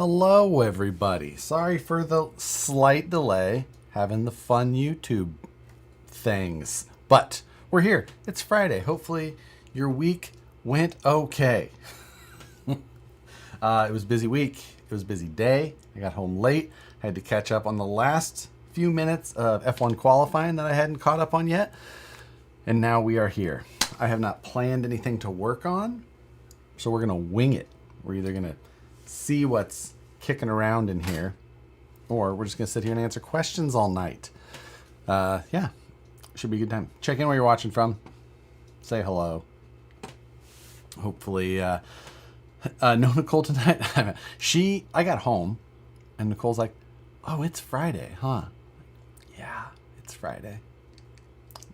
Hello, everybody. Sorry for the slight delay having the fun YouTube things, but we're here. It's Friday. Hopefully, your week went okay. It was a busy week. It was a busy day. I got home late. Had to catch up on the last few minutes of F1 qualifying that I hadn't caught up on yet. And now we are here. I have not planned anything to work on, so we're going to wing it. We're either going to see what's kicking around in here, or we're just going to sit here and answer questions all night. Yeah, should be a good time. Check in where you're watching from. Say hello. Hopefully, no Nicole tonight. I got home, and Nicole's like, oh, it's Friday, huh? Yeah, it's Friday.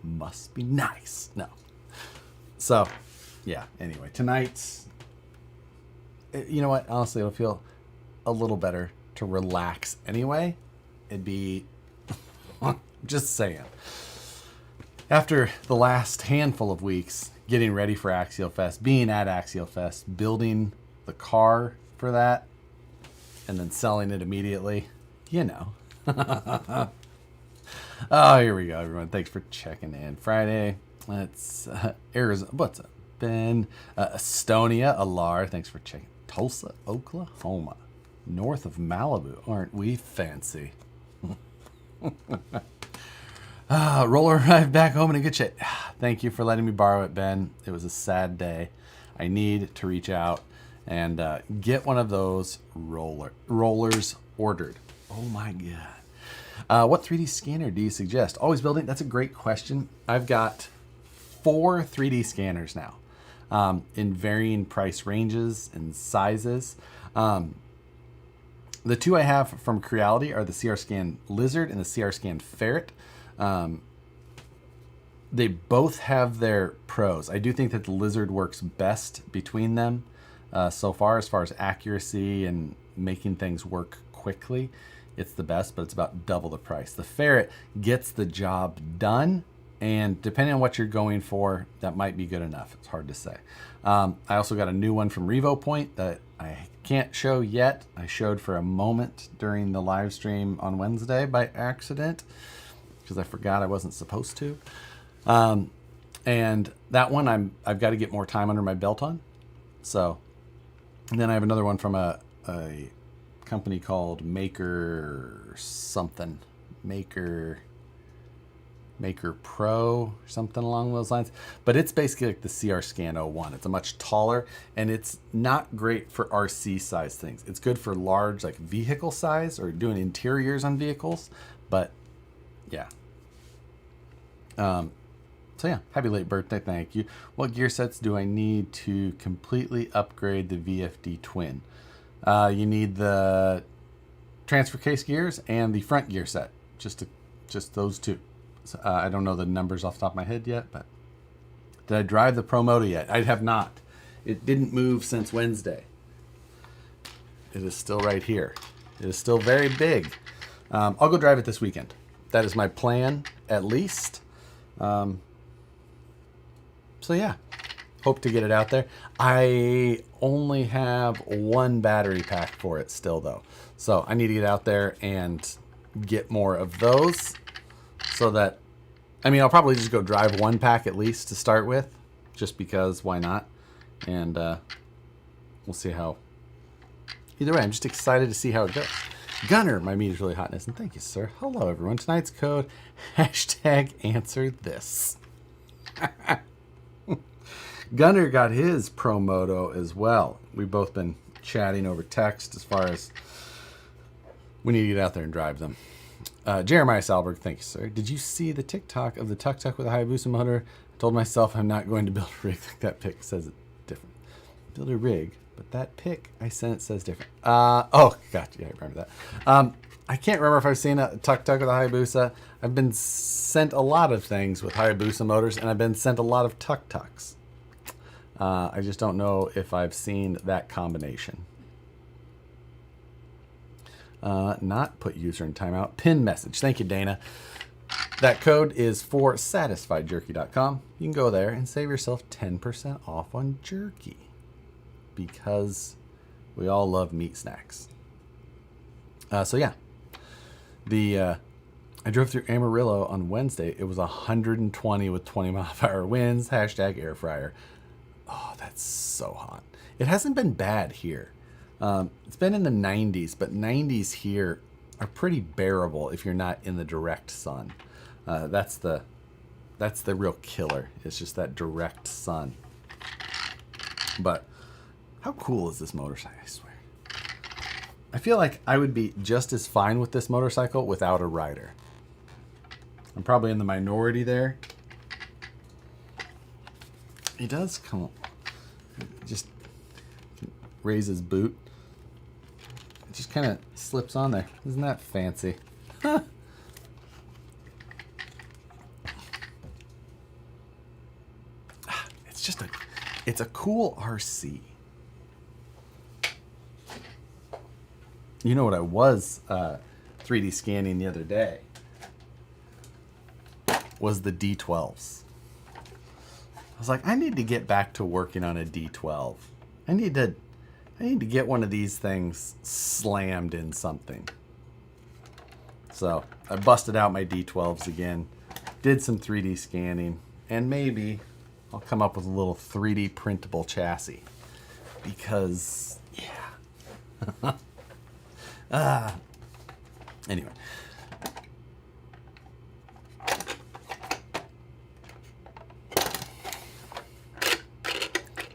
Must be nice. No. So, yeah, anyway, tonight, you know what? Honestly, it'll feel a little better to relax anyway. It'd be, just saying. After the last handful of weeks getting ready for Axial Fest, being at Axial Fest, building the car for that, and then selling it immediately, you know. Oh, here we go, everyone. Thanks for checking in. Friday. That's Arizona. What's up, Ben? Estonia, Alar. Thanks for checking. Tulsa, Oklahoma. North of Malibu. Aren't we fancy? Roller arrived back home in a good shape. Thank you for letting me borrow it, Ben. It was a sad day. I need to reach out and get one of those rollers ordered. Oh my God. What 3D scanner do you suggest? Always building? That's a great question. I've got 4 3D scanners now in varying price ranges and sizes. The 2 I have from Creality are the CR Scan Lizard and the CR Scan Ferret. They both have their pros. I do think that the Lizard works best between them so far as accuracy and making things work quickly. It's the best, but it's about double the price. The Ferret gets the job done, and depending on what you're going for, that might be good enough. It's hard to say. I also got a new one from RevoPoint that I can't show yet. I showed for a moment during the live stream on Wednesday by accident because I forgot I wasn't supposed to. And that one I've got to get more time under my belt on. So, and then I have another one from a company called Maker something. Maker Pro or something along those lines. But it's basically like the CR Scan 01. It's a much taller, and it's not great for RC size things. It's good for large like vehicle size or doing interiors on vehicles. But yeah. So yeah, happy late birthday. Thank you. What gear sets do I need to completely upgrade the VFD Twin? You need the transfer case gears and the front gear set. Just those 2. So, I don't know the numbers off the top of my head yet, but did I drive the Pro Moto yet? I have not. It didn't move since Wednesday. It is still right here. It is still very big. I'll go drive it this weekend. That is my plan, at least. So yeah, hope to get it out there. I only have 1 battery pack for it still, though. So I need to get out there and get more of those. So that, I mean, I'll probably just go drive 1 pack at least to start with, just because, why not? And we'll see how. Either way, I'm just excited to see how it goes. Gunner, my meat is really hotness, and thank you, sir. Hello, everyone. Tonight's code, #answer this. Gunner got his Pro Moto as well. We've both been chatting over text as far as we need to get out there and drive them. Jeremiah Salberg, thank you, sir. Did you see the TikTok of the tuk-tuk with a Hayabusa motor? I told myself I'm not going to build a rig like that pic says it different. Build a rig, but that pic I sent says different. Oh, gotcha. Yeah, I remember that. I can't remember if I've seen a tuk-tuk with a Hayabusa. I've been sent a lot of things with Hayabusa motors, and I've been sent a lot of tuk-tuks. I just don't know if I've seen that combination. Not put user in timeout. Pin message. Thank you, Dana. That code is for satisfiedjerky.com. You can go there and save yourself 10% off on jerky because we all love meat snacks. So yeah, I drove through Amarillo on Wednesday. It was 120 with 20-mile-per-hour winds. Hashtag air fryer. Oh, that's so hot. It hasn't been bad here. It's been in the 90s, but 90s here are pretty bearable if you're not in the direct sun. That's the real killer. It's just that direct sun. But how cool is this motorcycle? I swear. I feel like I would be just as fine with this motorcycle without a rider. I'm probably in the minority there. He does come, just raise his boot. It just kind of slips on there. Isn't that fancy? Huh. It's a cool RC. You know what I was 3D scanning the other day was the D12s. I was like, I need to get back to working on a D12. I need to get one of these things slammed in something. So I busted out my D12s again, did some 3D scanning, and maybe I'll come up with a little 3D printable chassis. Because, yeah. Anyway.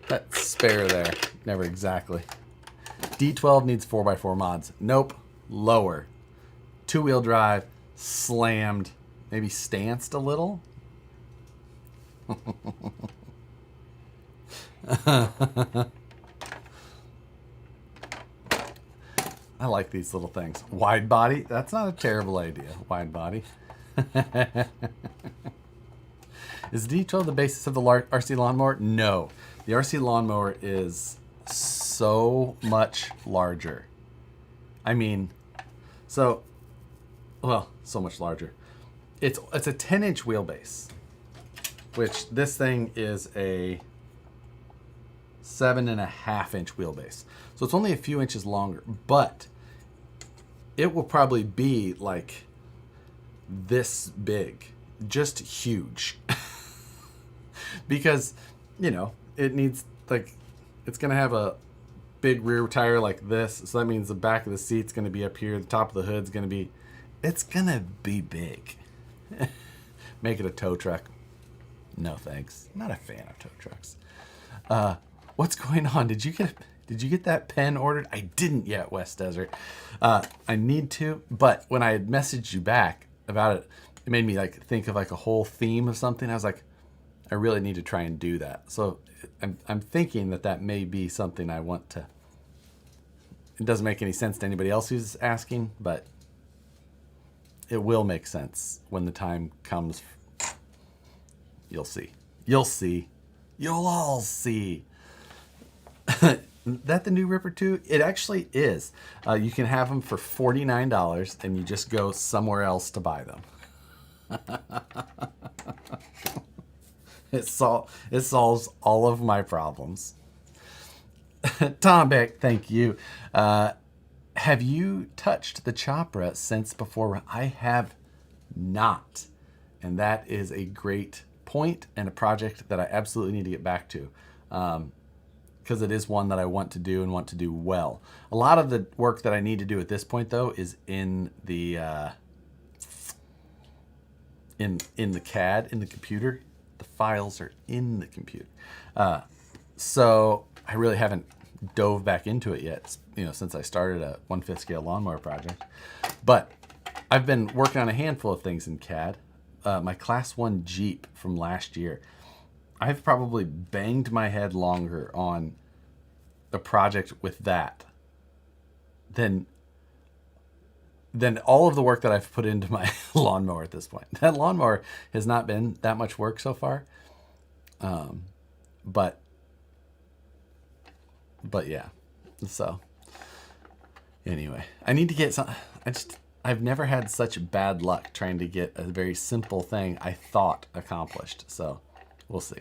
That spare there, never exactly. D12 needs 4x4 mods. Nope, lower. 2-wheel drive, slammed, maybe stanced a little. I like these little things. Wide body, that's not a terrible idea. Wide body. Is D12 the basis of the RC lawnmower? No. The RC lawnmower is so much larger. I mean, so much larger. It's a 10-inch wheelbase, which this thing is a 7.5-inch wheelbase. So it's only a few inches longer, but it will probably be like this big, just huge. Because, you know, it needs, like, it's going to have a big rear tire like this. So that means the back of the seat's going to be up here. The top of the hood's going to be, it's going to be big. Make it a tow truck. No thanks. Not a fan of tow trucks. What's going on? Did you get that pen ordered? I didn't yet, West Desert. I need to, but when I had messaged you back about it, it made me like think of like a whole theme of something. I was like, I really need to try and do that. So I'm thinking that may be something I want to. It doesn't make any sense to anybody else who's asking, but it will make sense when the time comes. You'll see. You'll see. You'll all see. That the new Ripper 2? It actually is. You can have them for $49 and you just go somewhere else to buy them. It solves all of my problems. Tom Beck, thank you. Have you touched the Chopra since before? I have not. And that is a great point and a project that I absolutely need to get back to. Because it is one that I want to do and want to do well. A lot of the work that I need to do at this point, though, is in the in the CAD, in the computer. The files are in the computer. So I really haven't dove back into it yet, you know, since I started a 1/5 scale lawnmower project. But I've been working on a handful of things in CAD. My Class 1 Jeep from last year. I've probably banged my head longer on a project with that than all of the work that I've put into my lawnmower at this point. That lawnmower has not been that much work so far. But yeah. So anyway, I need to get some. I've never had such bad luck trying to get a very simple thing I thought accomplished. So we'll see.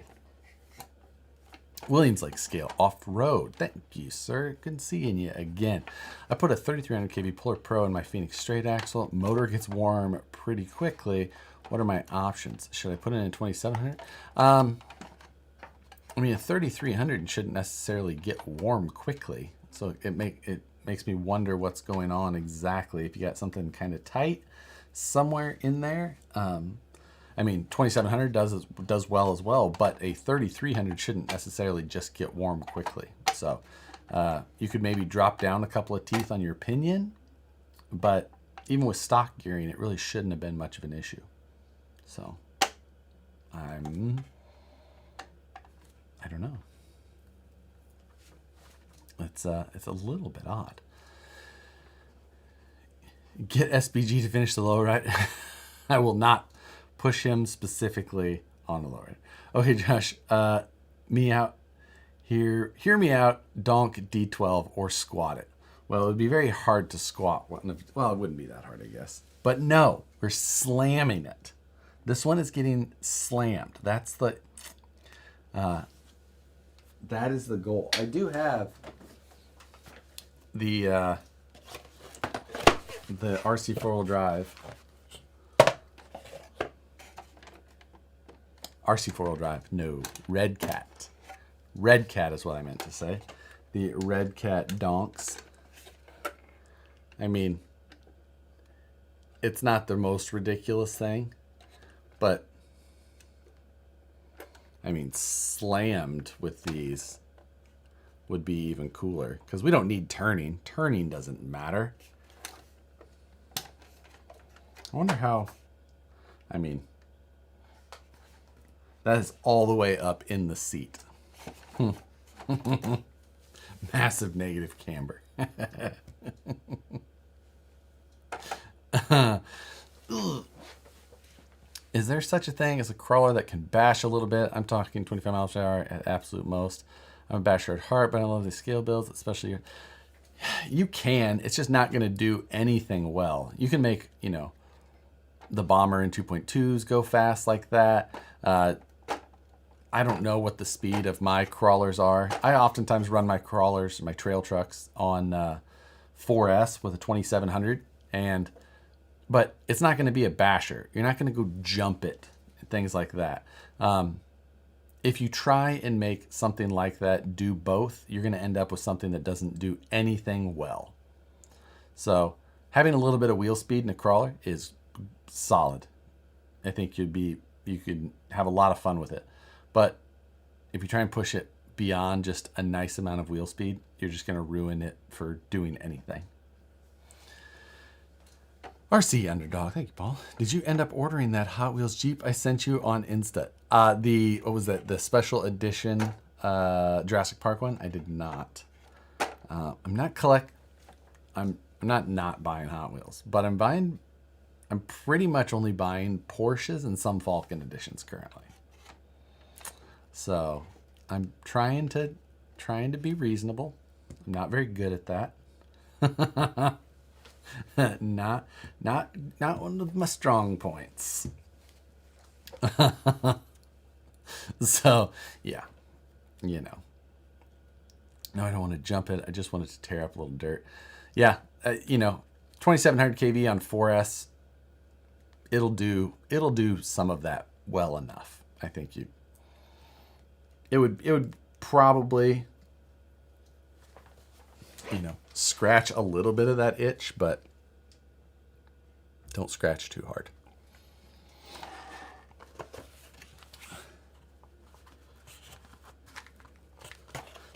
Williams Lake scale off-road. Thank you, sir. Good seeing you again. I put a 3300 kV Puller Pro in my Phoenix straight axle. Motor gets warm pretty quickly. What are my options? Should I put it in a 2700? I mean, a 3300 shouldn't necessarily get warm quickly. So it makes me wonder what's going on exactly. If you got something kind of tight somewhere in there. I mean, 2700 does well as well, but a 3300 shouldn't necessarily just get warm quickly. So you could maybe drop down a couple of teeth on your pinion, but even with stock gearing, it really shouldn't have been much of an issue. So I don't know. It's a little bit odd. Get SBG to finish the low ride. I will not push him specifically on the low ride. Okay, Josh, me out. Hear me out. Donk D12 or squat it. Well, it would be very hard to squat. Well, it wouldn't be that hard, I guess. But no, we're slamming it. This one is getting slammed. That's the that is the goal. I do have the RC 4-wheel drive. RC 4-wheel drive. No, Red Cat. Red Cat is what I meant to say. The Red Cat donks. I mean, it's not the most ridiculous thing, but I mean, slammed with these would be even cooler because we don't need turning. Turning doesn't matter. I wonder how, I mean, that is all the way up in the seat. Massive negative camber. Is there such a thing as a crawler that can bash a little bit? I'm talking 25 miles per hour at absolute most. I'm a basher at heart, but I love these scale builds, especially your... You can. It's just not going to do anything well. You can make, you know, the Bomber in 2.2s go fast like that. I don't know what the speed of my crawlers are. I oftentimes run my crawlers, my trail trucks, on 4S with a 2700, but it's not going to be a basher. You're not going to go jump it, things like that. If you try and make something like that do both, you're going to end up with something that doesn't do anything well. So having a little bit of wheel speed in a crawler is solid. I think you could have a lot of fun with it. But if you try and push it beyond just a nice amount of wheel speed, you're just going to ruin it for doing anything. RC Underdog, thank you, Paul. Did you end up ordering that Hot Wheels Jeep I sent you on Insta? What was that? The special edition Jurassic Park one? I did not. I'm not buying Hot Wheels, but I'm pretty much only buying Porsches and some Falcon editions currently. So I'm trying to be reasonable. I'm not very good at that. not one of my strong points. So yeah, you know. No, I don't want to jump it. I just wanted to tear up a little dirt. Yeah, 2700 kV on 4S. It'll do some of that well enough. I think it would probably, scratch a little bit of that itch, but don't scratch too hard.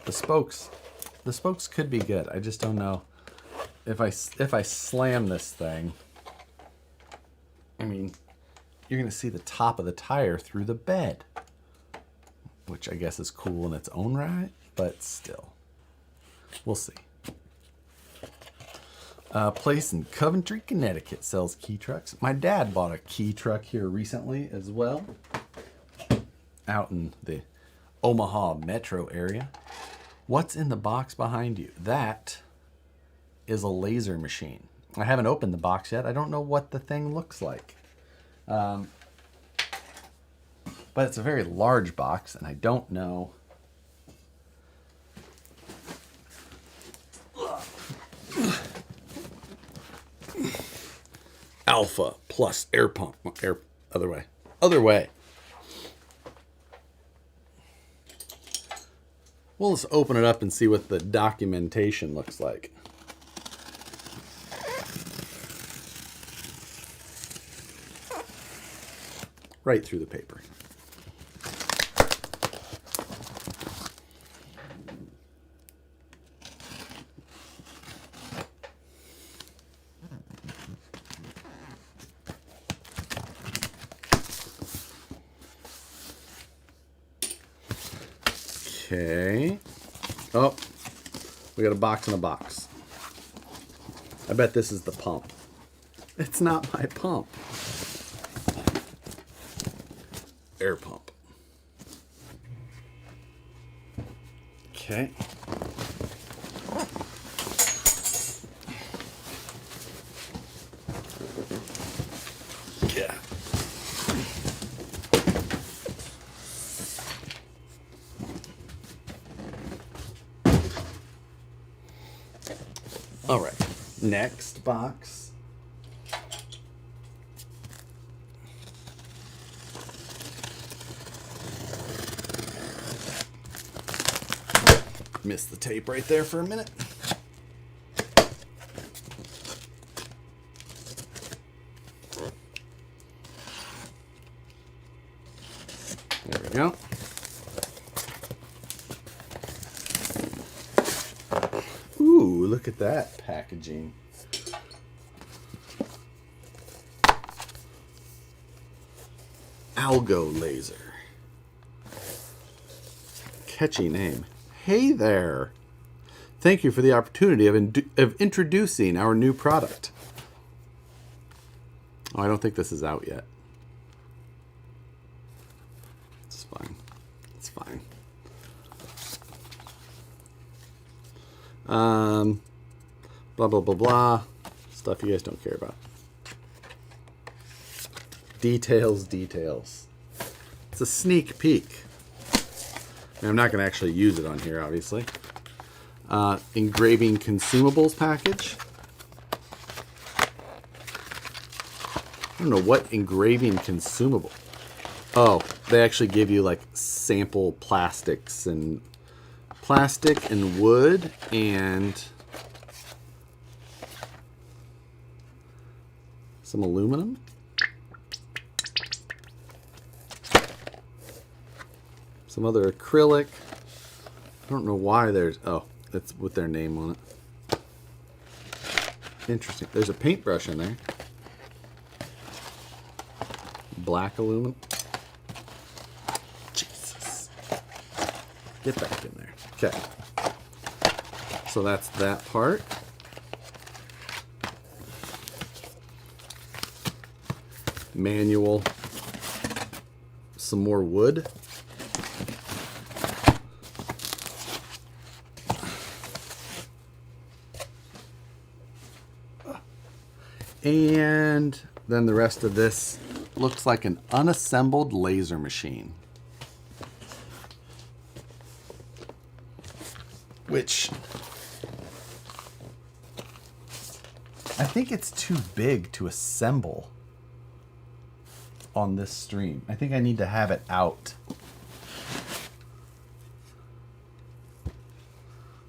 The spokes could be good. I just don't know if I slam this thing. I mean, you're going to see the top of the tire through the bed, which I guess is cool in its own right, but still, we'll see. Place in Coventry, Connecticut sells key trucks. My dad bought a key truck here recently as well, out in the Omaha metro area. What's in the box behind you? That is a laser machine. I haven't opened the box yet. I don't know what the thing looks like. But it's a very large box, and I don't know Alpha plus air pump. Air, other way. Other way. We'll just open it up and see what the documentation looks like. Right through the paper. Okay. Oh, we got a box in a box. I bet this is the pump. It's not my pump. Air pump. Okay. Yeah. All right. Next box. Missed the tape right there for a minute. There we go. Ooh, look at that packaging. Algo laser. Catchy name. Hey there. Thank you for the opportunity of introducing our new product. Oh, I don't think this is out yet. It's fine. It's fine. Blah, blah, blah, blah. Stuff you guys don't care about. Details, details. It's a sneak peek. I'm not going to actually use it on here, obviously. Engraving consumables package. I don't know what engraving consumable. Oh, they actually give you like sample plastics and plastic and wood and some aluminum. Some other acrylic. I don't know why there's... Oh, that's with their name on it. Interesting. There's a paintbrush in there. Black aluminum. Jesus. Get back in there. Okay. So that's that part. Manual. Some more wood. And then the rest of this looks like an unassembled laser machine. Which I think it's too big to assemble on this stream. I think I need to have it out.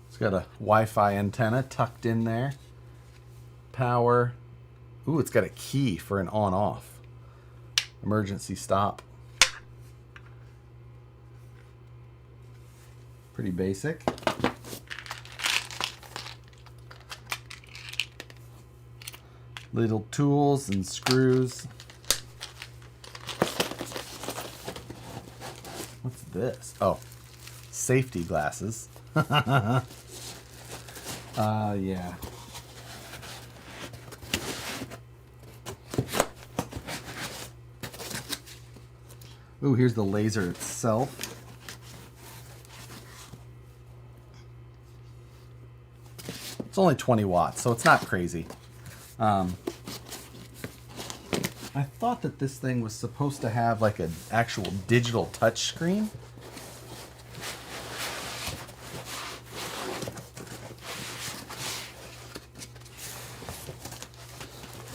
It's got a Wi-Fi antenna tucked in there. Power. Ooh, it's got a key for an on-off. Emergency stop. Pretty basic. Little tools and screws. What's this? Oh, safety glasses. Yeah. Ooh, here's the laser itself. It's only 20 watts, so it's not crazy. I thought that this thing was supposed to have like an actual digital touch screen.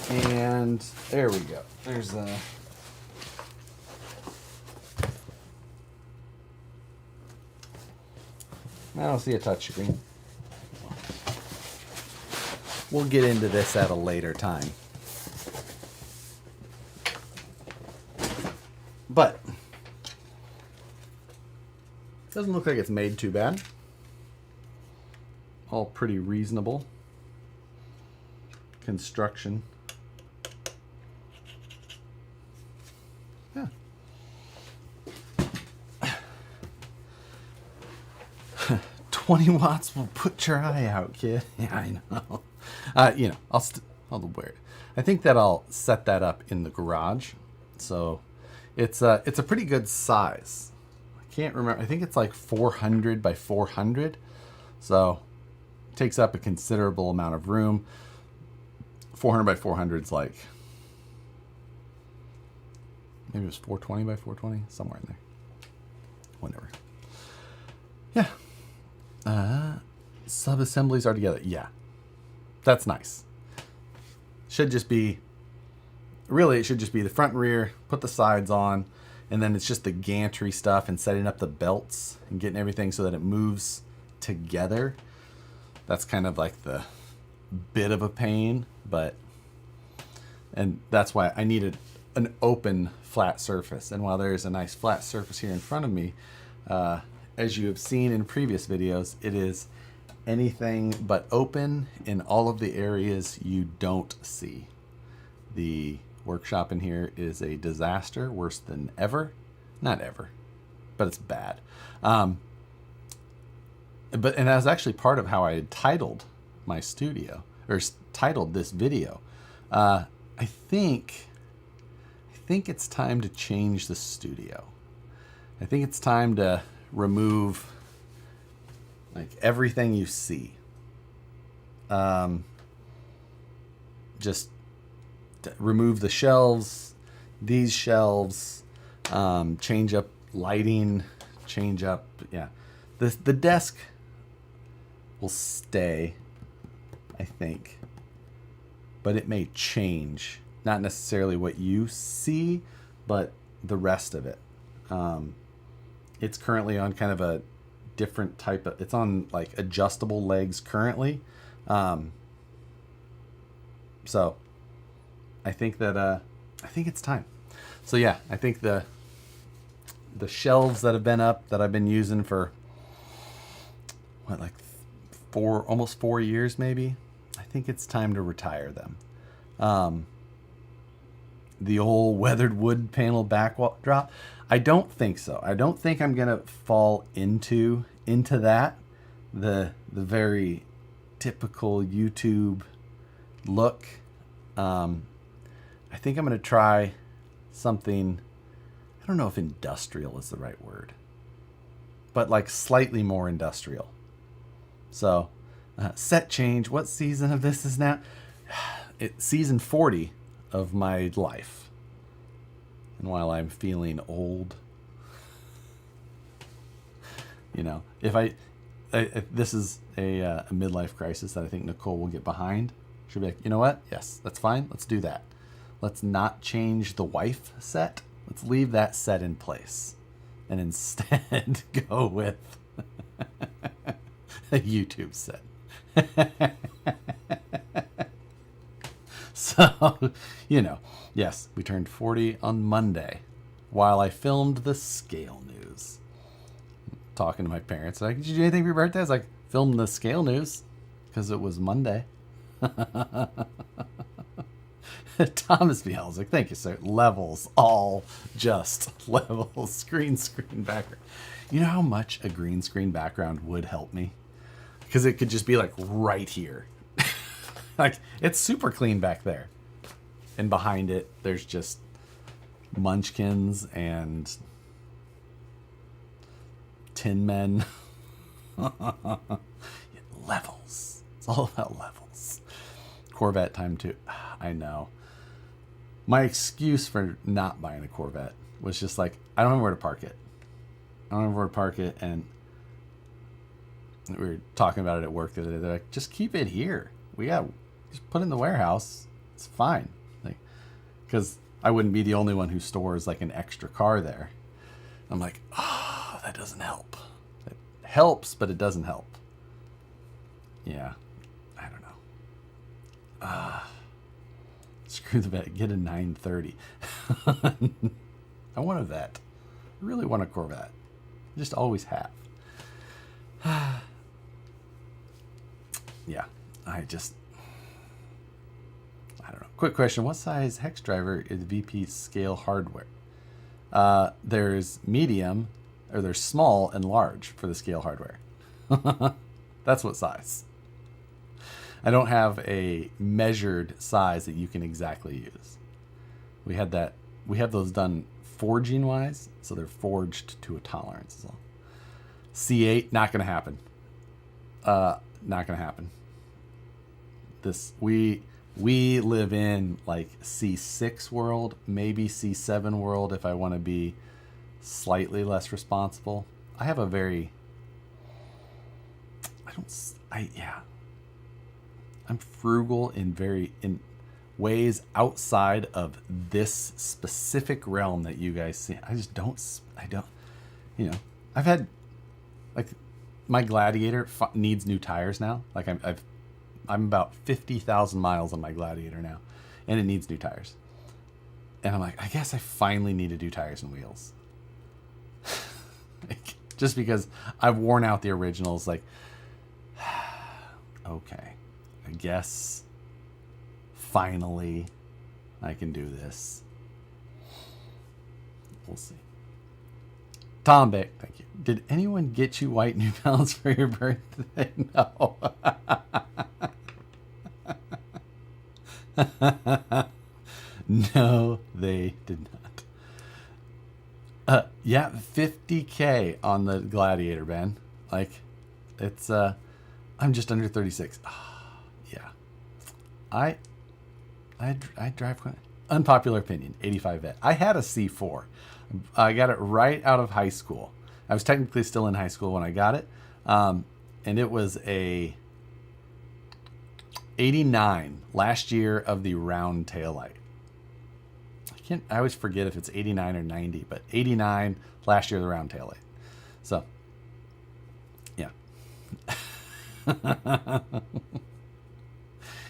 And there we go. There's a... I don't see a touchscreen. We'll get into this at a later time. But doesn't look like it's made too bad. All pretty reasonable construction. Yeah. 20 watts will put your eye out, kid. Yeah, I know. You know, I'll wear it. I think that I'll set that up in the garage. So it's a pretty good size. I can't remember. I think it's like 400 by 400. So it takes up a considerable amount of room. 400 by 400 is like, maybe it was 420 by 420, somewhere in there. Whatever. Yeah. Sub-assemblies are together. Yeah. That's nice. Should just be, really, it should just be the front and rear, put the sides on, and then it's just the gantry stuff and setting up the belts and getting everything so that it moves together. That's kind of like the bit of a pain, and that's why I needed an open flat surface. And while there's a nice flat surface here in front of me, as you have seen in previous videos, it is anything but open in all of the areas you don't see. The workshop in here is a disaster, worse than ever. Not ever, but it's bad. And that was actually part of how I had titled my studio, or titled this video. I think it's time to change the studio. I think it's time to remove like everything you see. Just remove the shelves, these shelves, change up lighting, change up, yeah. The desk will stay, I think, but it may change. Not necessarily what you see, but the rest of it. It's currently on kind of a different type of, it's on like adjustable legs currently. So I think that, I think it's time. So yeah, I think the shelves that have been up that I've been using for what, like almost 4 years maybe, I think it's time to retire them. The old weathered wood panel backdrop, I don't think so. I don't think I'm gonna fall into that, the very typical YouTube look. I think I'm gonna try something, I don't know if industrial is the right word, but like slightly more industrial. So set change. What season of this is now? It's season 40 of my life. And while I'm feeling old, you know, if this is a midlife crisis that I think Nicole will get behind. She'll be like, you know what? Yes, that's fine. Let's do that. Let's not change the wife set. Let's leave that set in place and instead go with a YouTube set. So, you know, yes, we turned 40 on Monday while I filmed the scale news. Talking to my parents, like, did you do anything for your birthday? I was like, filmed the scale news because it was Monday. Thomas B. Hell's like, thank you, sir. Levels, all just levels. Green screen background. You know how much a green screen background would help me? Because it could just be like right here. Like, it's super clean back there. And behind it, there's just munchkins and tin men. Levels. It's all about levels. Corvette time too. I know. My excuse for not buying a Corvette was just like, I don't know where to park it. And we were talking about it at work the other day. They're like, just keep it here. Just put it in the warehouse. It's fine. because I wouldn't be the only one who stores like an extra car there. I'm like, oh, that doesn't help. It helps, but it doesn't help. Yeah, I don't know. Screw the vet. Get a 930. I want a vet. I really want a Corvette. I just always have. Yeah, I don't know. Quick question. What size hex driver is VP scale hardware? There's medium, or there's small and large for the scale hardware. That's what size. I don't have a measured size that you can exactly use. We have those done forging wise, so they're forged to a tolerance. So C8, not gonna happen. Not gonna happen. We live in like C6 world, maybe C7 world if I want to be slightly less responsible. I have a very I'm frugal in ways outside of this specific realm that you guys see. I don't, I've had, like, my Gladiator needs new tires now. Like I'm about 50,000 miles on my Gladiator now, and it needs new tires. And I'm like, I guess I finally need to do tires and wheels. Like, just because I've worn out the originals, like, okay, I guess finally I can do this. We'll see. Tom Beck, thank you. Did anyone get you white New Balance for your birthday? No. No, they did not. Yeah, 50K on the Gladiator, Ben. Like, it's I'm just under 36. Yeah. I drive quite. Unpopular opinion, 85 vet. I had a C4. I got it right out of high school. I was technically still in high school when I got it. And it was a 89 last year of the round taillight. I always forget if it's 89 or 90, but 89 last year of the round taillight. So, yeah.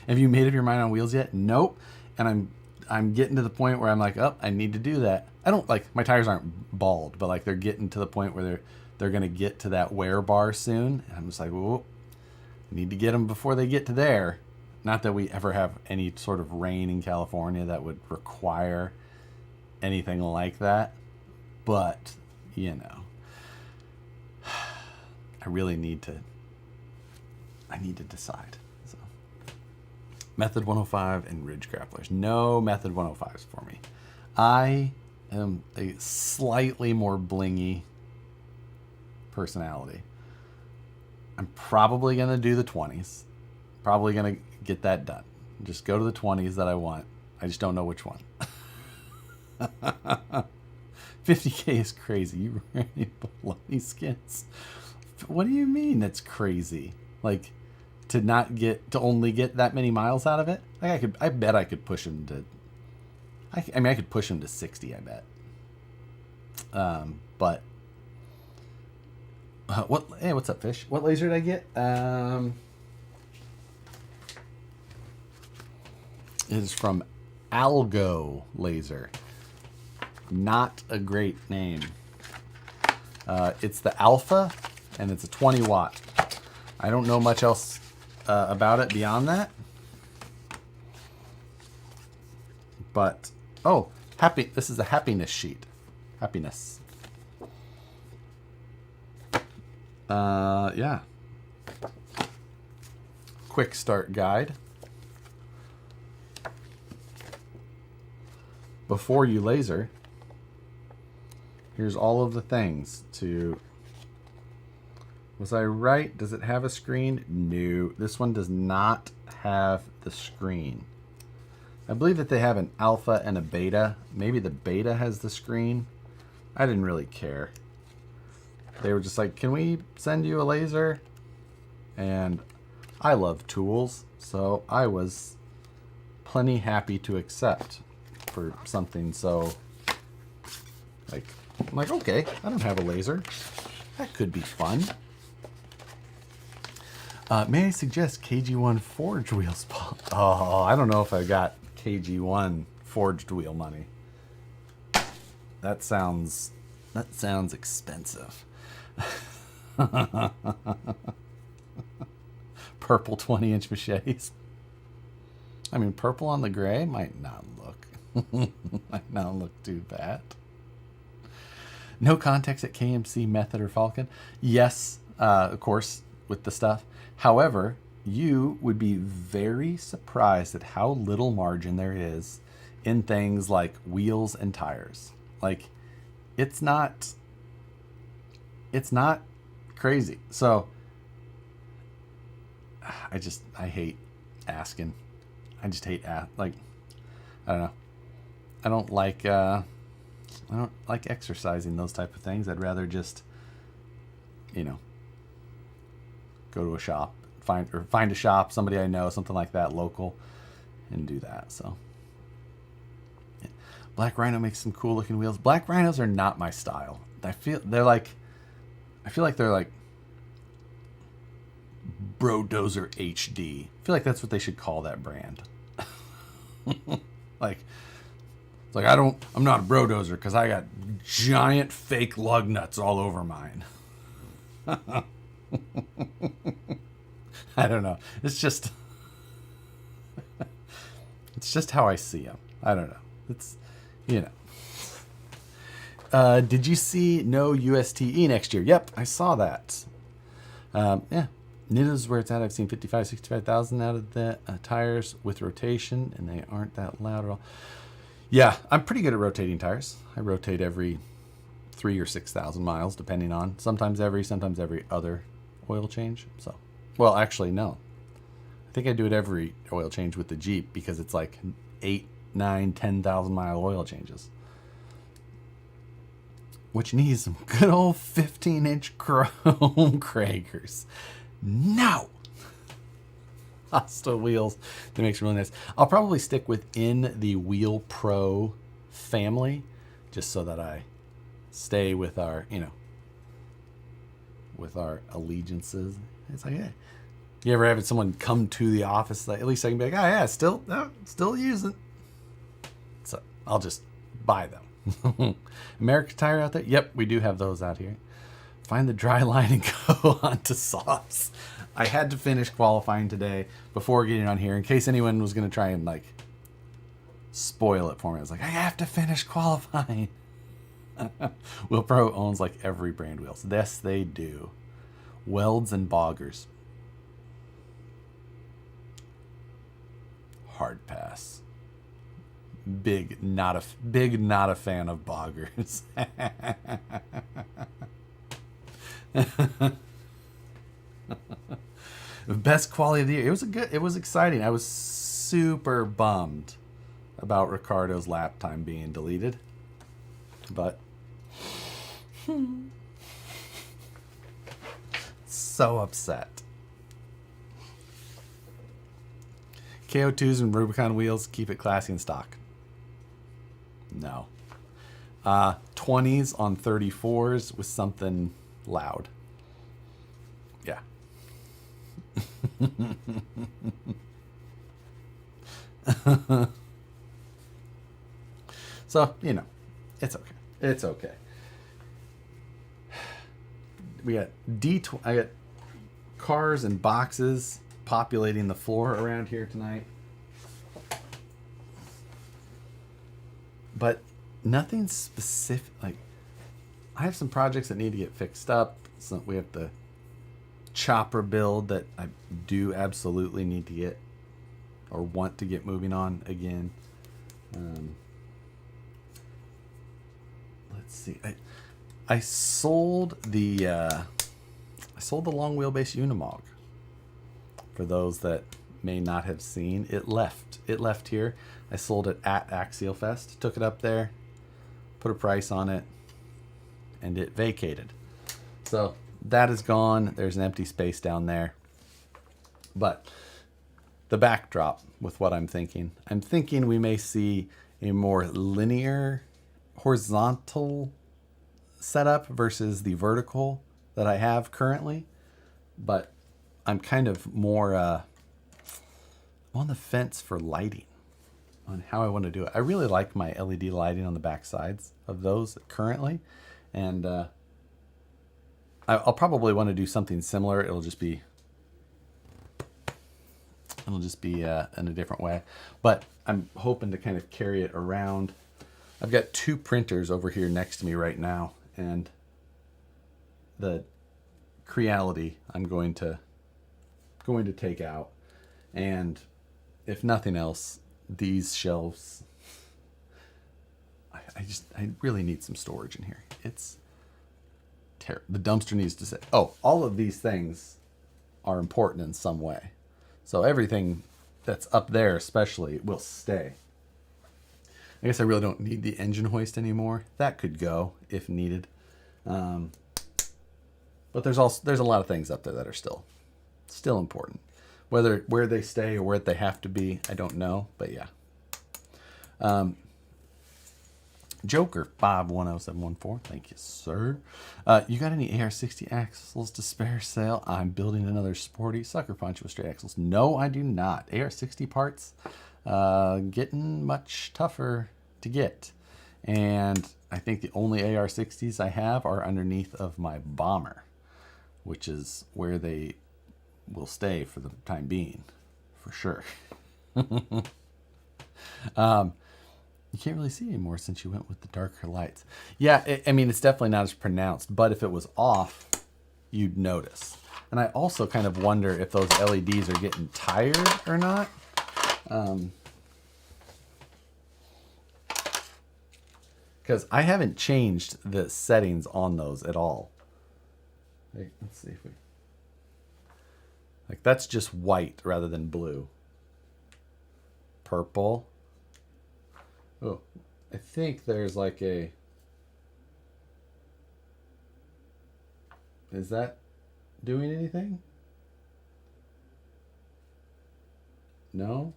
Have you made up your mind on wheels yet? Nope. And I'm getting to the point where I'm like, oh, I need to do that. I don't, like, my tires aren't bald, but like they're getting to the point where they're going to get to that wear bar soon. And I'm just like, whoa, I need to get them before they get to there. Not that we ever have any sort of rain in California that would require anything like that. But, you know, I need to decide. So, Method 105 and Ridge Grapplers. No Method 105s for me. I am a slightly more blingy personality. I'm probably going to do the 20s. Probably going to get that done. Just go to the 20s that I want. I just don't know which one. 50K is crazy. You really baloney skins. What do you mean that's crazy? Like, to only get that many miles out of it? Like, I bet I could push him to, I could push him to 60, I bet. But hey, what's up, Fish? What laser did I get? It is from Algo Laser. Not a great name. It's the Alpha, and it's a 20 watt. I don't know much else about it beyond that. But, oh, this is a happiness sheet. Happiness. Yeah. Quick start guide. Before you laser, here's all of the things to... Was I right? Does it have a screen? No. This one does not have the screen. I believe that they have an alpha and a beta. Maybe the beta has the screen. I didn't really care. They were just like, can we send you a laser? And I love tools, so I was plenty happy to accept. for something so, like, I'm like, okay, I don't have a laser. That could be fun. May I suggest KG1 forged wheels? Oh, I don't know if I got KG1 forged wheel money. That sounds expensive. Purple 20-inch machetes. I mean, purple on the gray might not look too bad. No context at KMC, Method, or Falcon. Yes, of course, with the stuff. However, you would be very surprised at how little margin there is in things like wheels and tires. Like, it's not crazy. So I hate asking. I just hate like, I don't know. I don't like exercising those type of things. I'd rather just, go to a shop, find a shop, somebody I know, something like that, local, and do that. So yeah. Black Rhino makes some cool looking wheels. Black Rhinos are not my style. I feel like they're like Brodozer HD. I feel like that's what they should call that brand. Like, it's like, I'm not a Brodozer because I got giant fake lug nuts all over mine. I don't know. It's just how I see them. I don't know. It's, did you see no USTE next year? Yep, I saw that. Yeah. Nitto's where it's at. I've seen 65,000 out of the tires with rotation, and they aren't that loud at all. Yeah, I'm pretty good at rotating tires. I rotate every 3,000 or 6,000 miles, depending on sometimes every other oil change. So, well, actually, no. I think I do it every oil change with the Jeep because it's like 8, 9, 10,000 mile oil changes. Which needs some good old 15-inch chrome Kragers. No! Hostile wheels. That makes it really nice. I'll probably stick within the Wheel Pro family just so that I stay with our, with our allegiances. It's like, hey, you ever have someone come to the office? Like, at least I can be like, oh yeah, still using. So I'll just buy them. America Tire out there? Yep, we do have those out here. Find the dry line and go on to softs. I had to finish qualifying today before getting on here in case anyone was going to try and like spoil it for me. I was like, I have to finish qualifying. Wheel Pro owns like every brand wheels. Yes, they do. Welds and boggers. Hard pass. Big not a fan of boggers. Best quality of the year. It was exciting. I was super bummed about Ricardo's lap time being deleted. But so upset. KO2s and Rubicon wheels, keep it classy in stock. No. 20s on 34s with something loud. Yeah. So, it's okay. It's okay. We got I got cars and boxes populating the floor around here tonight. But nothing specific. Like, I have some projects that need to get fixed up. So we have the chopper build that I do absolutely need to get or want to get moving on again. Let's see. I sold the long wheelbase Unimog. For those that may not have seen, it left here. I sold it at Axial Fest, took it up there, put a price on it, and it vacated. So that is gone. There's an empty space down there. But the backdrop with what I'm thinking we may see a more linear horizontal setup versus the vertical that I have currently. But I'm kind of more on the fence for lighting on how I want to do it. I really like my LED lighting on the back sides of those currently. And I'll probably want to do something similar. It'll just be in a different way. But I'm hoping to kind of carry it around. I've got 2 printers over here next to me right now, and the Creality I'm going to take out. And if nothing else, these shelves, I really need some storage in here. It's terrible. The dumpster needs to say, oh, all of these things are important in some way. So everything that's up there especially will stay. I guess I really don't need the engine hoist anymore. That could go if needed. But there's a lot of things up there that are still important. Where they stay or where they have to be, I don't know. But yeah. Joker 510714, thank you, sir. You got any AR60 axles to spare sale? I'm building another sporty sucker punch with straight axles. No, I do not. AR60 parts getting much tougher to get, and I think the only AR60s I have are underneath of my bomber, which is where they will stay for the time being, for sure. You can't really see anymore since you went with the darker lights. Yeah, I mean, it's definitely not as pronounced, but if it was off, you'd notice. And I also kind of wonder if those LEDs are getting tired or not. Because I haven't changed the settings on those at all. Hey, let's see if we... Like, that's just white rather than blue. Purple. Oh, I think there's like a... Is that doing anything? No?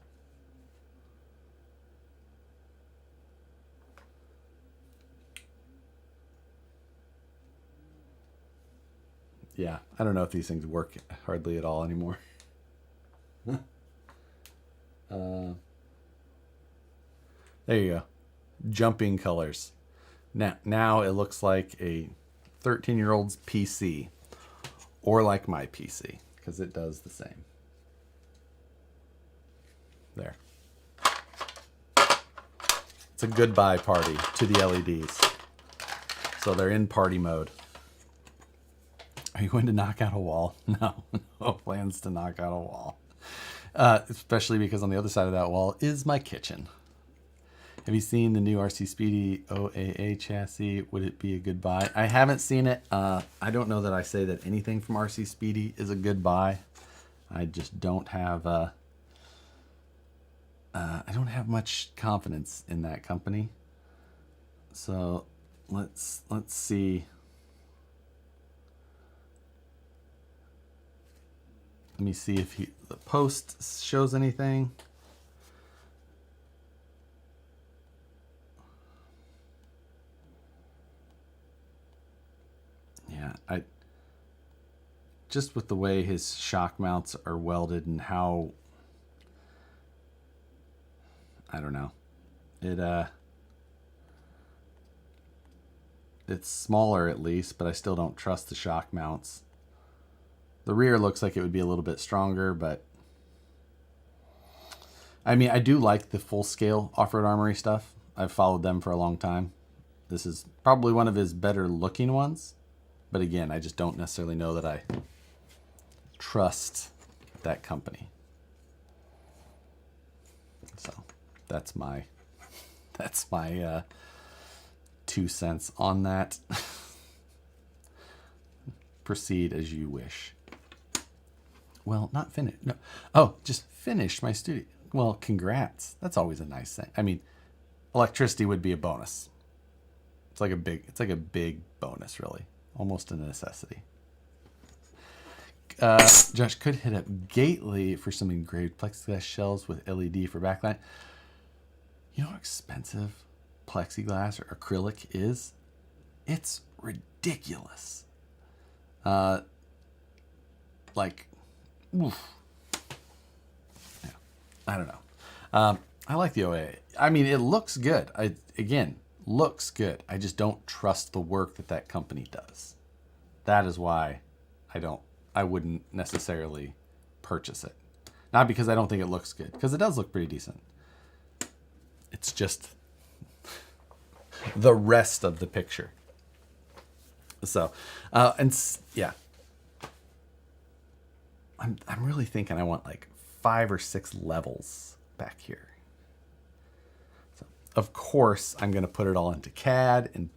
Yeah, I don't know if these things work hardly at all anymore. There you go. Jumping colors. Now it looks like a 13-year-old's PC. Or like my PC, because it does the same. There. It's a goodbye party to the LEDs. So they're in party mode. Are you going to knock out a wall? No, no plans to knock out a wall. Especially because on the other side of that wall is my kitchen. Have you seen the new RC Speedy OAA chassis? Would it be a good buy? I haven't seen it. I don't know that I say that anything from RC Speedy is a good buy. I just don't have I don't have much confidence in that company. So let's see. Let me see if the post shows anything. Yeah, just with the way his shock mounts are welded and how, I don't know, it's smaller at least, but I still don't trust the shock mounts. The rear looks like it would be a little bit stronger, but I mean, I do like the full scale Off-Road Armory stuff. I've followed them for a long time. This is probably one of his better looking ones. But again, I just don't necessarily know that I trust that company. So that's my 2 cents on that. Proceed as you wish. Well, not finished. No. Oh, just finished my studio. Well, congrats. That's always a nice thing. I mean, electricity would be a bonus. It's like a big bonus, really. Almost a necessity. Josh could hit up Gately for some engraved plexiglass shells with LED for backlight. You know how expensive plexiglass or acrylic is? It's ridiculous. Like, oof. Yeah, I don't know. I like the OA. I mean, it looks good. Looks good. I just don't trust the work that company does. That is why I wouldn't necessarily purchase it. Not because I don't think it looks good, because it does look pretty decent. It's just the rest of the picture. So, yeah. I'm really thinking I want like 5 or 6 levels back here. So, of course, I'm going to put it all into CAD and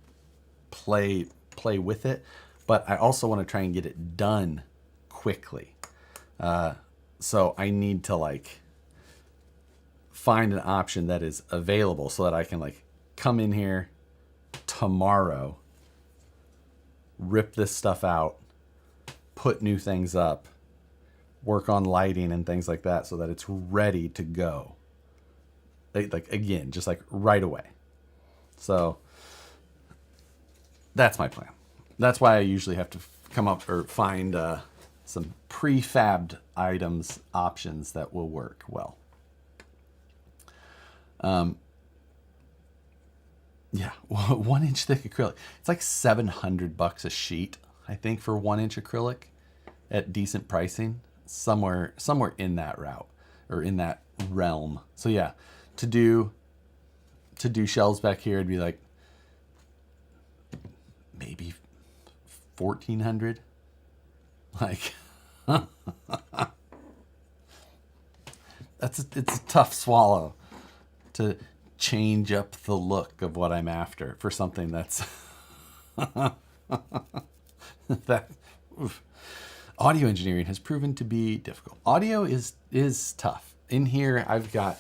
play with it, but I also want to try and get it done quickly. So I need to like find an option that is available so that I can like come in here tomorrow, rip this stuff out, put new things up, work on lighting and things like that so that it's ready to go. Like again, just like right away. So that's my plan. That's why I usually have to come up or find some prefabbed items, options that will work well. Yeah, 1 inch thick acrylic. It's like $700 a sheet, I think, for 1 inch acrylic at decent pricing, somewhere in that route or in that realm. So yeah, to do shelves back here, it'd be like maybe 1,400. Like, it's a tough swallow to change up the look of what I'm after for something that's that oof. Audio engineering has proven to be difficult. Audio is tough. In here, I've got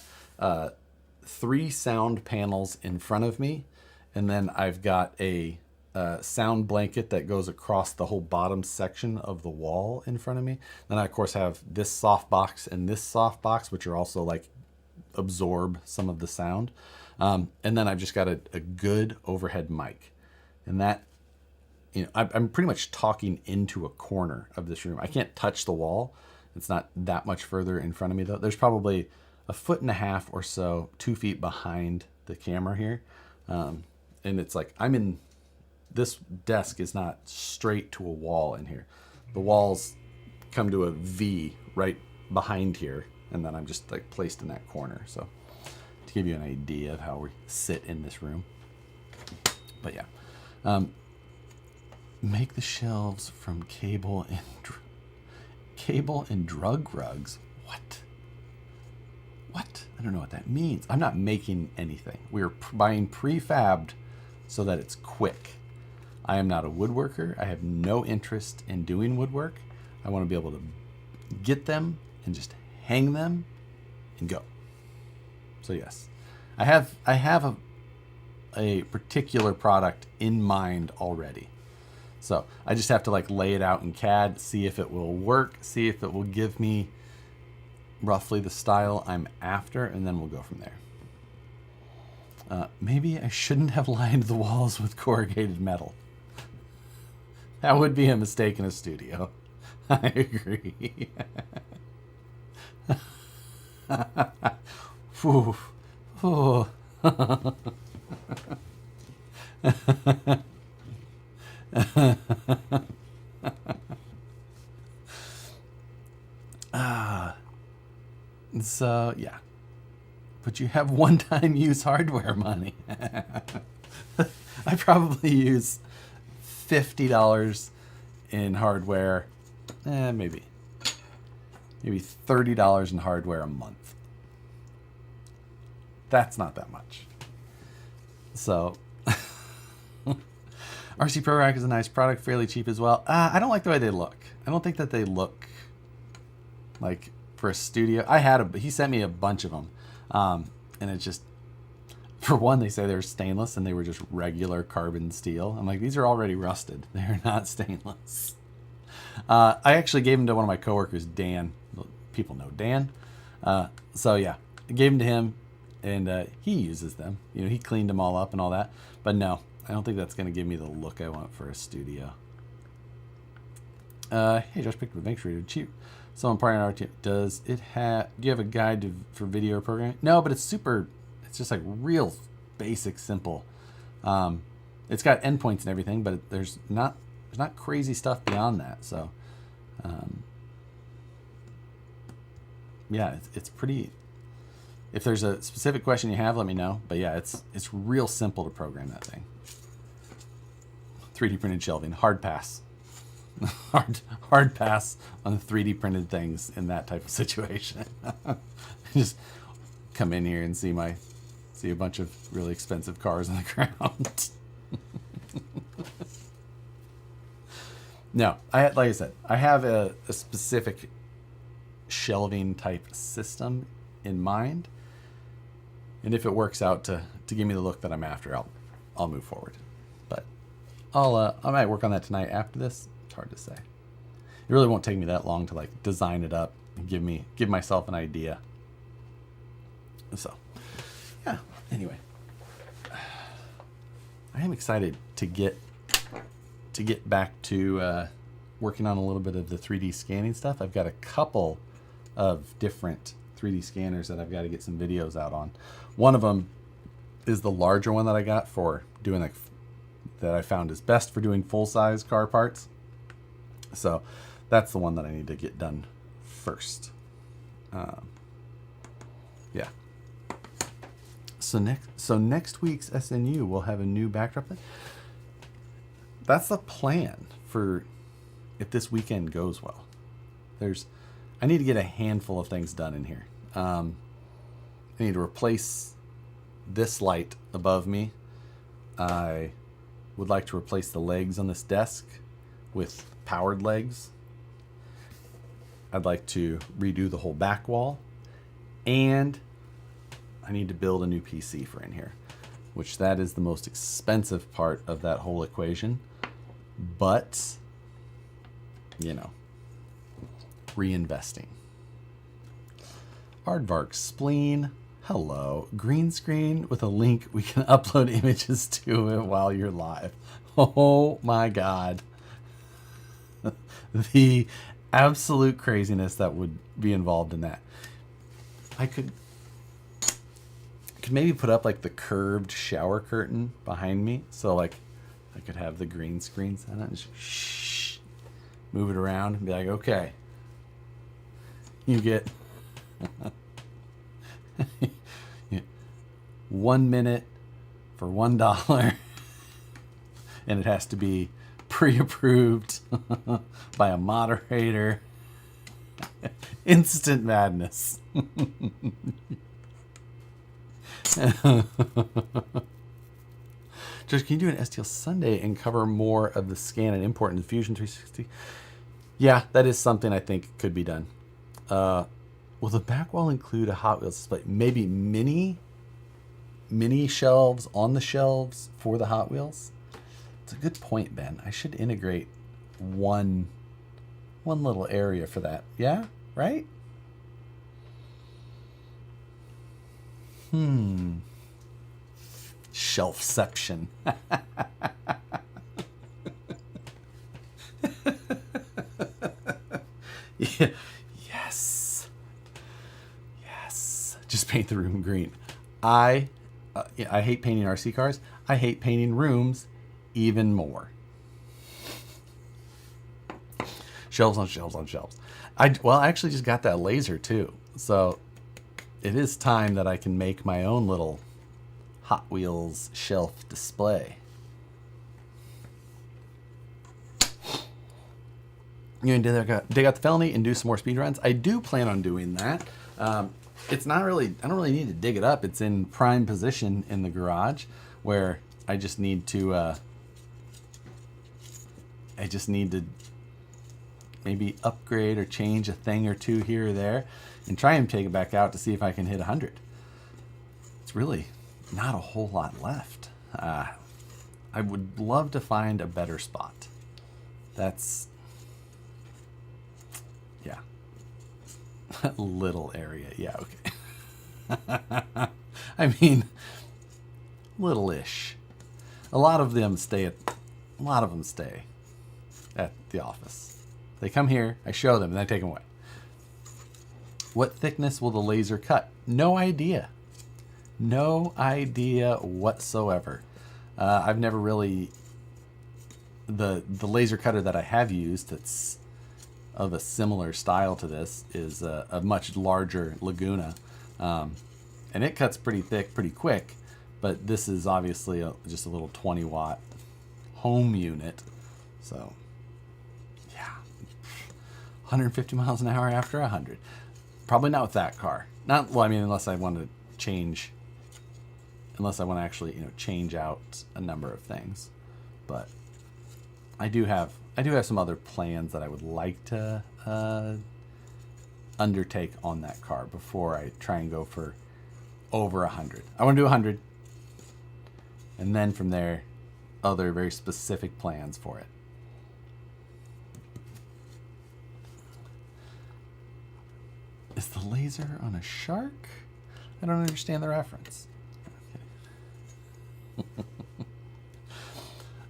3 sound panels in front of me, and then I've got a sound blanket that goes across the whole bottom section of the wall in front of me. Then I, of course, have this soft box and this soft box, which are also like absorb some of the sound. And then I've just got a good overhead mic. And that, I'm pretty much talking into a corner of this room. I can't touch the wall. It's not that much further in front of me, though. There's probably 1.5 feet or so, 2 feet behind the camera here. And it's like this desk is not straight to a wall in here. The walls come to a V right behind here, and then I'm just like placed in that corner. So to give you an idea of how we sit in this room. But yeah, make the shelves from cable and drug rugs. What? I don't know what that means. I'm not making anything. We're buying prefabbed so that it's quick. I am not a woodworker. I have no interest in doing woodwork. I want to be able to get them and just hang them and go. So yes, I have a particular product in mind already. So I just have to like lay it out in CAD, see if it will work, see if it will give me roughly the style I'm after, and then we'll go from there. Maybe I shouldn't have lined the walls with corrugated metal. That would be a mistake in a studio. I agree. Whew. Oh. So yeah, but you have one-time use hardware money. I probably use $50 in hardware, maybe $30 in hardware a month. That's not that much. So RC Pro Rack is a nice product, fairly cheap as well. I don't like the way they look. I don't think that they look like for a studio. He sent me a bunch of them. And it's just, for one, they say they're stainless and they were just regular carbon steel. I'm like, these are already rusted. They're not stainless. I actually gave them to one of my coworkers, Dan. People know Dan. So yeah, I gave them to him and he uses them. You know, he cleaned them all up and all that. But no, I don't think that's going to give me the look I want for a studio. Hey, Josh picked up a Venture Reader. Cheap. Someone part in RT. Does it have? Do you have a guide for video programming? No, but it's super. It's just like real basic, simple. It's got endpoints and everything, but there's not crazy stuff beyond that. So, yeah, it's pretty. If there's a specific question you have, let me know. But yeah, it's real simple to program that thing. 3D printed shelving, hard pass. hard pass on 3D printed things in that type of situation. Just come in here and see a bunch of really expensive cars on the ground. No, like I said, I have a specific shelving type system in mind, and if it works out to give me the look that I'm after, I'll move forward. But I might work on that tonight after this. Hard to say. It really won't take me that long to like design it up and give myself an idea. So yeah, anyway, I am excited to get back to working on a little bit of the 3D scanning stuff. I've got a couple of different 3D scanners that I've got to get some videos out on. One of them is the larger one that I got for doing like that I found is best for doing full-size car parts. So that's the one that I need to get done first. Yeah. So next week's SNU will have a new backdrop. That's the plan for if this weekend goes well. I need to get a handful of things done in here. I need to replace this light above me. I would like to replace the legs on this desk with powered legs. I'd like to redo the whole back wall, and I need to build a new PC for in here, which that is the most expensive part of that whole equation. But, you know, reinvesting. Aardvark Spleen, hello. Green screen with a link we can upload images to it while you're live. Oh my God. The absolute craziness that would be involved in that. I could maybe put up like the curved shower curtain behind me, so like I could have the green screens and just move it around and be like, okay, you get 1 minute for $1, and it has to be pre-approved by a moderator. Instant madness. Josh, can you do an STL Sunday and cover more of the scan and import in the Fusion 360? Yeah, that is something I think could be done. Will the back wall include a Hot Wheels display? Maybe mini shelves on the shelves for the Hot Wheels? It's a good point, Ben. I should integrate one little area for that. Yeah, right? Shelfception. Yeah. Yes. Just paint the room green. I hate painting RC cars. I hate painting rooms even more. Shelves on shelves on shelves. I actually just got that laser too. So it is time that I can make my own little Hot Wheels shelf display. You gonna dig out the felony and do some more speed runs? I do plan on doing that. It's not really, I don't really need to dig it up. It's in prime position in the garage where I just need to maybe upgrade or change a thing or two here or there and try and take it back out to see if I can hit 100. It's really not a whole lot left. I would love to find a better spot. That's, yeah. Little area. Yeah, okay. I mean, little-ish. A lot of them stay at the office. They come here, I show them, and I take them away. What thickness will the laser cut? No idea. No idea whatsoever. I've never really... The laser cutter that I have used that's of a similar style to this is a much larger Laguna. And it cuts pretty thick, pretty quick. But this is obviously just a little 20-watt home unit. So, yeah. 150 miles an hour after 100. Probably not with that car. Unless I want to change... Unless I want to actually, change out a number of things. But I do have some other plans that I would like to undertake on that car before I try and go for over 100. I want to do 100. And then from there, other very specific plans for it. Is the laser on a shark? I don't understand the reference.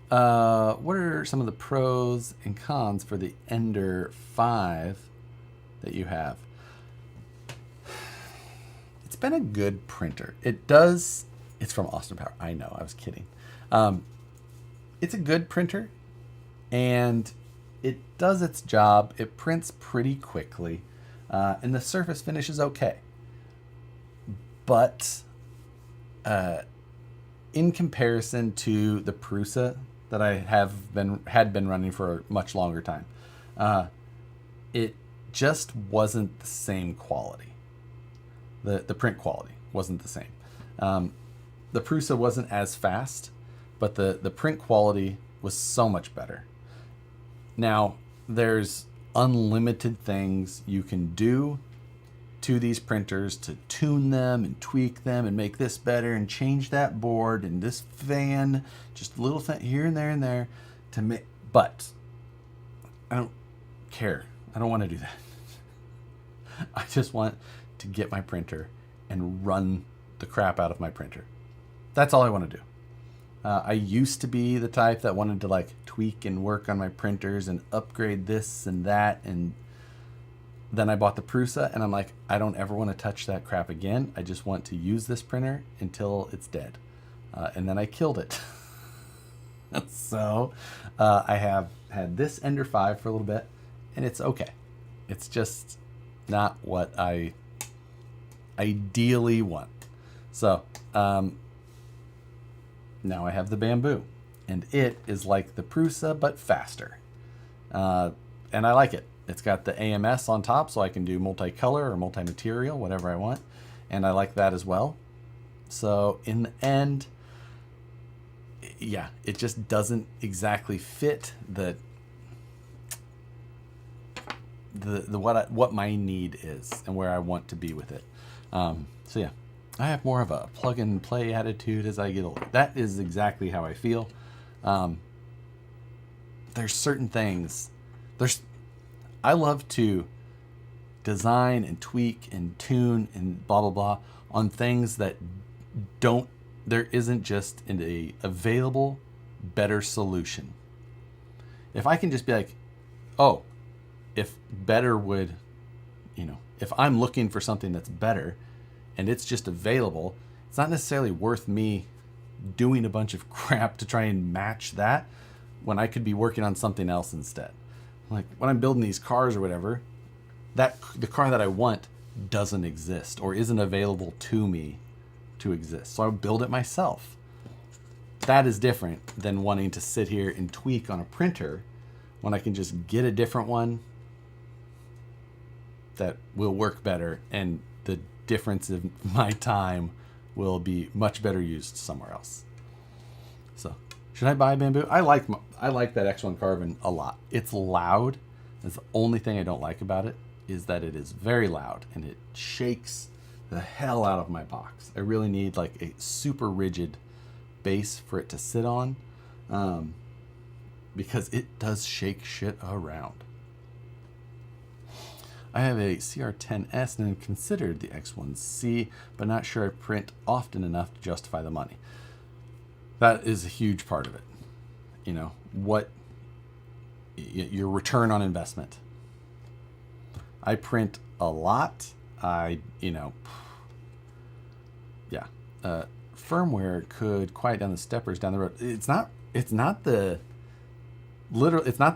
What are some of the pros and cons for the Ender 5 that you have? It's been a good printer. It's from Austin Power. I know, I was kidding. It's a good printer, and it does its job. It prints pretty quickly, and the surface finish is okay. But in comparison to the Prusa that I had been running for a much longer time, it just wasn't the same quality. The print quality wasn't the same. The Prusa wasn't as fast, but the print quality was so much better. Now, there's unlimited things you can do to these printers to tune them and tweak them and make this better and change that board and this fan, just a little thing here and there to make. But I don't care. I don't want to do that. I just want to get my printer and run the crap out of my printer. That's all I want to do. I used to be the type that wanted to tweak and work on my printers and upgrade this and that, and then I bought the Prusa, and I'm like, I don't ever want to touch that crap again. I just want to use this printer until it's dead. And then I killed it. So I have had this Ender 5 for a little bit, and it's okay. It's just not what I ideally want. So now I have the Bamboo, and it is like the Prusa, but faster. And I like it. It's got the AMS on top, so I can do multicolor or multi-material, whatever I want. And I like that as well. So in the end, yeah, it just doesn't exactly fit what my need is and where I want to be with it. So yeah, I have more of a plug and play attitude as I get older. That is exactly how I feel. There's certain things. I love to design and tweak and tune and blah, blah, blah on things that there isn't just an available better solution. If I can just be like, oh, if better would, if I'm looking for something that's better and it's just available, it's not necessarily worth me doing a bunch of crap to try and match that when I could be working on something else instead. Like when I'm building these cars or whatever, the car that I want doesn't exist or isn't available to me to exist. So I build it myself. That is different than wanting to sit here and tweak on a printer when I can just get a different one that will work better, and the difference of my time will be much better used somewhere else. So should I buy Bamboo? I like that X1 Carbon a lot. It's loud. That's the only thing I don't like about it, is that it is very loud and it shakes the hell out of my box. I really need like a super rigid base for it to sit on, because it does shake shit around. I have a CR10S and have considered the X1C, but not sure I print often enough to justify the money. That is a huge part of it. You know, what your return on investment. I print a lot. Firmware could quiet down the steppers down the road. It's not the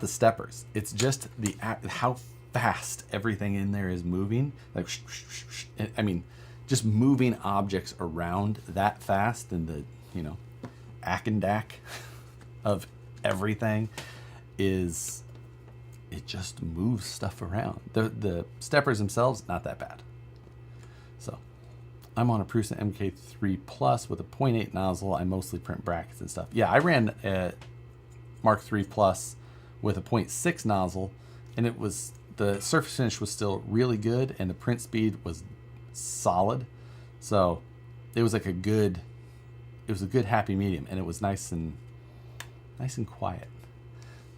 steppers. It's just how fast everything in there is moving. Like, I mean, just moving objects around that fast, and the, ack and dack of everything it just moves stuff around. The steppers themselves, not that bad. So I'm on a Prusa MK3 Plus with a 0.8 nozzle. I mostly print brackets and stuff. Yeah, I ran a Mark III Plus with a 0.6 nozzle, and the surface finish was still really good, and the print speed was solid. So it was like a good happy medium, and it was nice and quiet.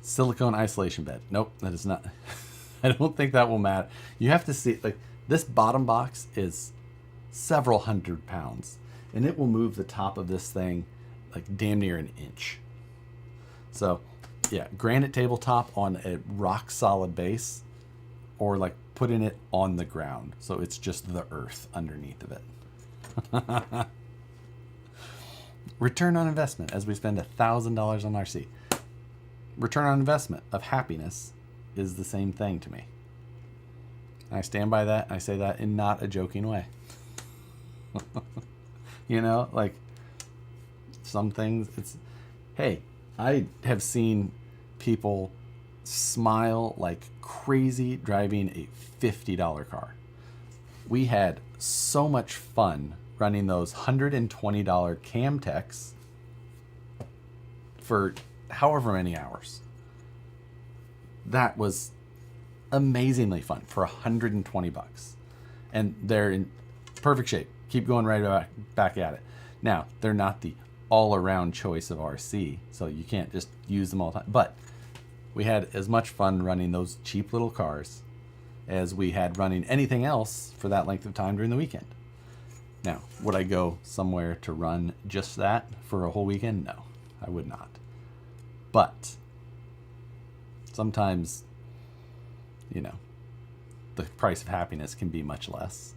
Silicone isolation bed. Nope, that is not. I don't think that will matter. You have to see, like, this bottom box is several hundred pounds, and it will move the top of this thing like damn near an inch. So yeah, granite tabletop on a rock solid base, or like putting it on the ground so it's just the earth underneath of it. Return on investment, as we spend $1,000 on RC. Return on investment of happiness is the same thing to me. I stand by that. I say that in not a joking way. Like, some things, hey, I have seen people smile like crazy driving a $50 car. We had so much fun running those $120 Camtechs for however many hours. That was amazingly fun for $120, and they're in perfect shape. Keep going right back at it. Now, they're not the all-around choice of RC, so you can't just use them all the time. But we had as much fun running those cheap little cars as we had running anything else for that length of time during the weekend. Now, would I go somewhere to run just that for a whole weekend? No, I would not. But sometimes, the price of happiness can be much less.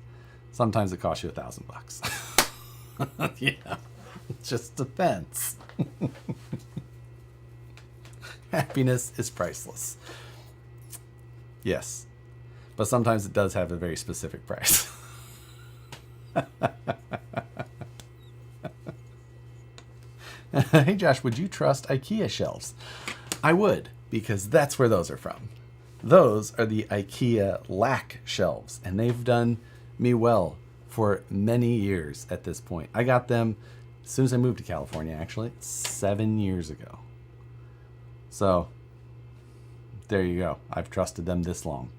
Sometimes it costs you $1,000. Yeah, it just depends. Happiness is priceless. Yes, but sometimes it does have a very specific price. Hey Josh, would you trust IKEA shelves? I would, because that's where those are from. Those are the IKEA lack shelves, and they've done me well for many years at this point. I got them as soon as I moved to California, actually, 7 years ago. So there you go. I've trusted them this long.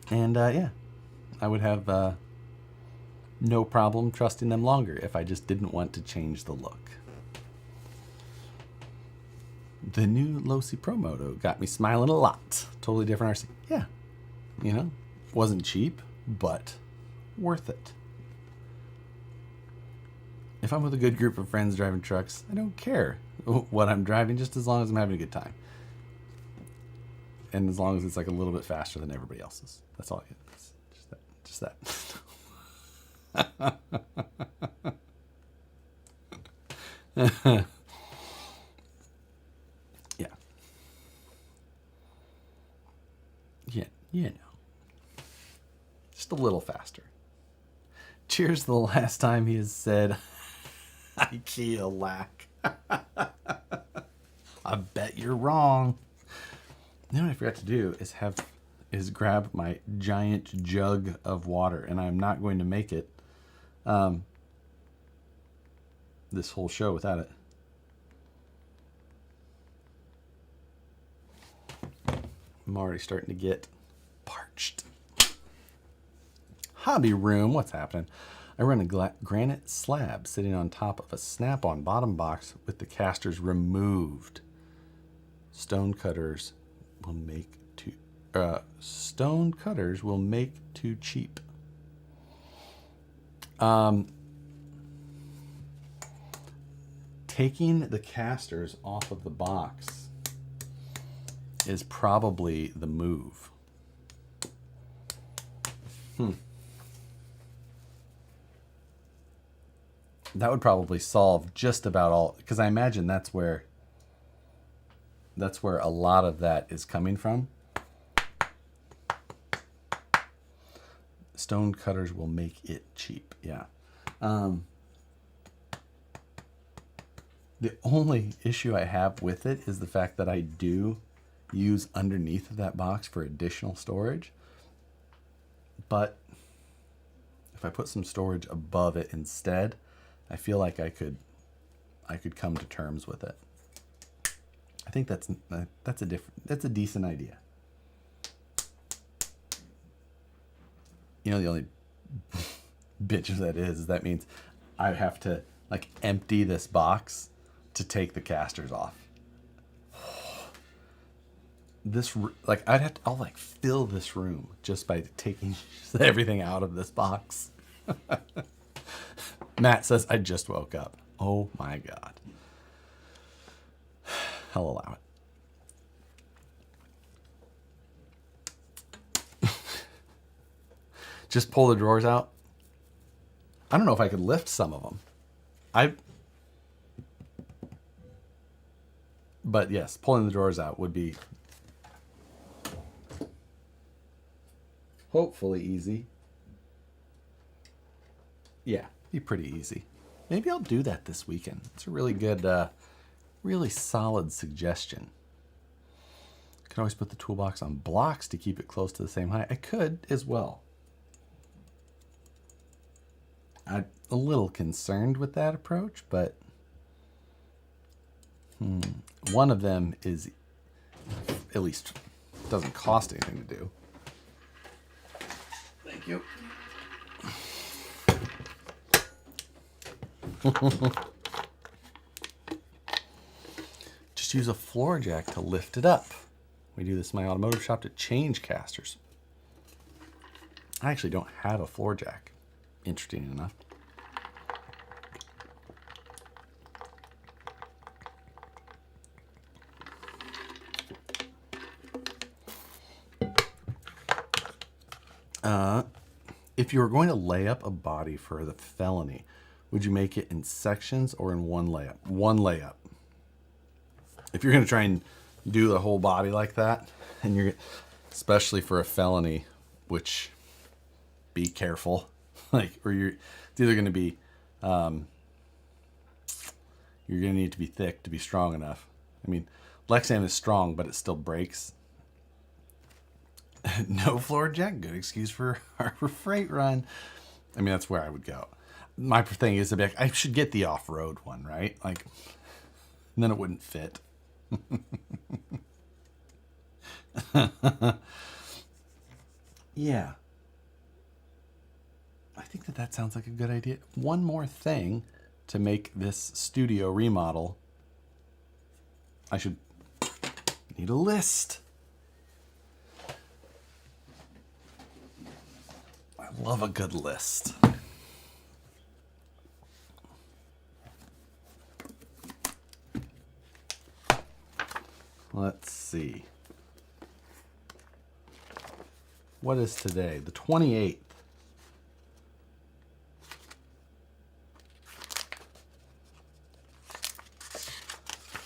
And yeah, I would have no problem trusting them longer if I just didn't want to change the look. The new Losi Pro Moto got me smiling a lot. Totally different RC. Yeah, wasn't cheap, but worth it. If I'm with a good group of friends driving trucks, I don't care what I'm driving, just as long as I'm having a good time. And as long as it's like a little bit faster than everybody else's. That's all I get. Just that. Yeah, just a little faster. Cheers to the last time he has said IKEA lack. I bet you're wrong. You know what I forgot to do is grab my giant jug of water, and I'm not going to make it this whole show without it. I'm already starting to get parched. Hobby room, what's happening? I run a granite slab sitting on top of a snap-on bottom box with the casters removed. Stone cutters will make stone cutters will make too cheap. Taking the casters off of the box is probably the move. That would probably solve just about all, because I imagine that's where a lot of that is coming from. Stone cutters will make it cheap. Yeah. The only issue I have with it is the fact that I do use underneath of that box for additional storage. But if I put some storage above it instead, I feel like I could come to terms with it. I think that's a decent idea. You know, the only bitch of that is that means I have to like empty this box to take the casters off. This, like, I'll like fill this room just by taking everything out of this box. Matt says, I just woke up. Oh my God. I'll allow it. Just pull the drawers out. I don't know if I could lift some of them. But yes, pulling the drawers out would be hopefully easy. Yeah, be pretty easy. Maybe I'll do that this weekend. It's a really good, really solid suggestion. Could always put the toolbox on blocks to keep it close to the same height. I could as well. I'm a little concerned with that approach, but one of them is, at least, doesn't cost anything to do. Thank you. Just use a floor jack to lift it up. We do this in my automotive shop to change casters. I actually don't have a floor jack, interesting enough. If you were going to lay up a body for the felony, would you make it in sections or in one layup? One layup. If you're going to try and do the whole body like that, and you're, especially for a felony, which, be careful, like, or it's either going to be, you're going to need to be thick to be strong enough. I mean, Lexan is strong, but it still breaks. No floor jack, good excuse for Harbor Freight Run. I mean, that's where I would go. My thing is, I should get the off-road one, right? Like, and then it wouldn't fit. Yeah. I think that sounds like a good idea. One more thing to make this studio remodel. I should need a list. I love a good list. Let's see. What is today? The 28th.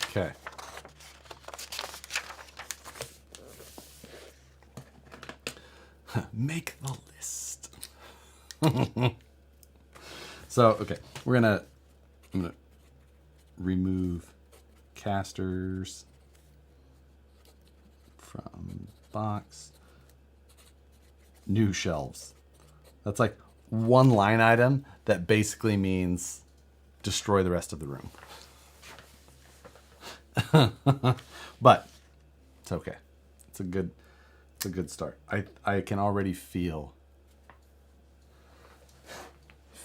Okay. Make the list. So, okay, I'm gonna remove casters from box. New shelves. That's like one line item that basically means destroy the rest of the room. But it's okay. It's a good start. I can already feel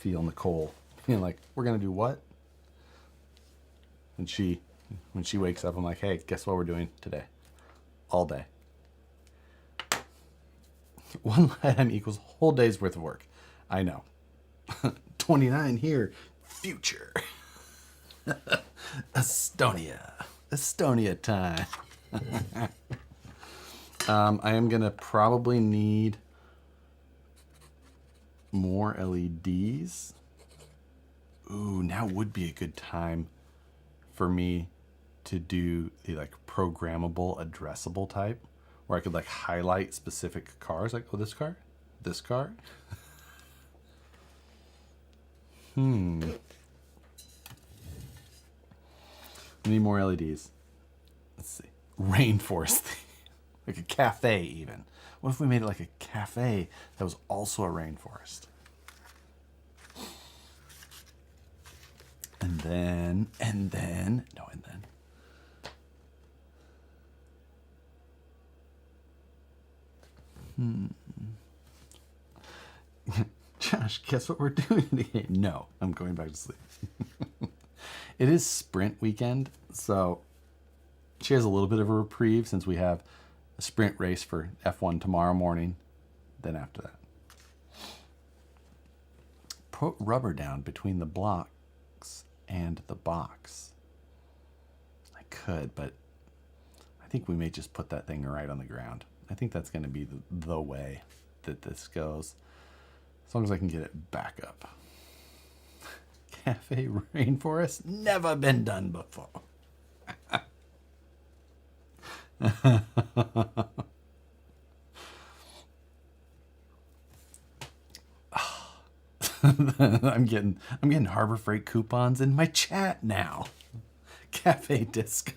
Nicole being like, we're gonna do what? And when she wakes up, I'm like, hey, guess what we're doing today? All day. One item equals a whole day's worth of work. I know. 29 here. Future. Estonia time. I am going to probably need more LEDs. Ooh, now would be a good time for me to do the like programmable addressable type where I could like highlight specific cars, like, oh, this car, this car. I need more LEDs. Let's see. Rainforest theme. Like a cafe even. What if we made it like a cafe that was also a rainforest? And then. Josh, guess what we're doing today? No, I'm going back to sleep. It is sprint weekend, so she has a little bit of a reprieve since we have a sprint race for F1 tomorrow morning. Then after that, put rubber down between the blocks and the box. I could, but I think we may just put that thing right on the ground. I think that's going to be the way that this goes. As long as I can get it back up. Cafe rainforest, never been done before. I'm getting Harbor Freight coupons in my chat now. Cafe disco.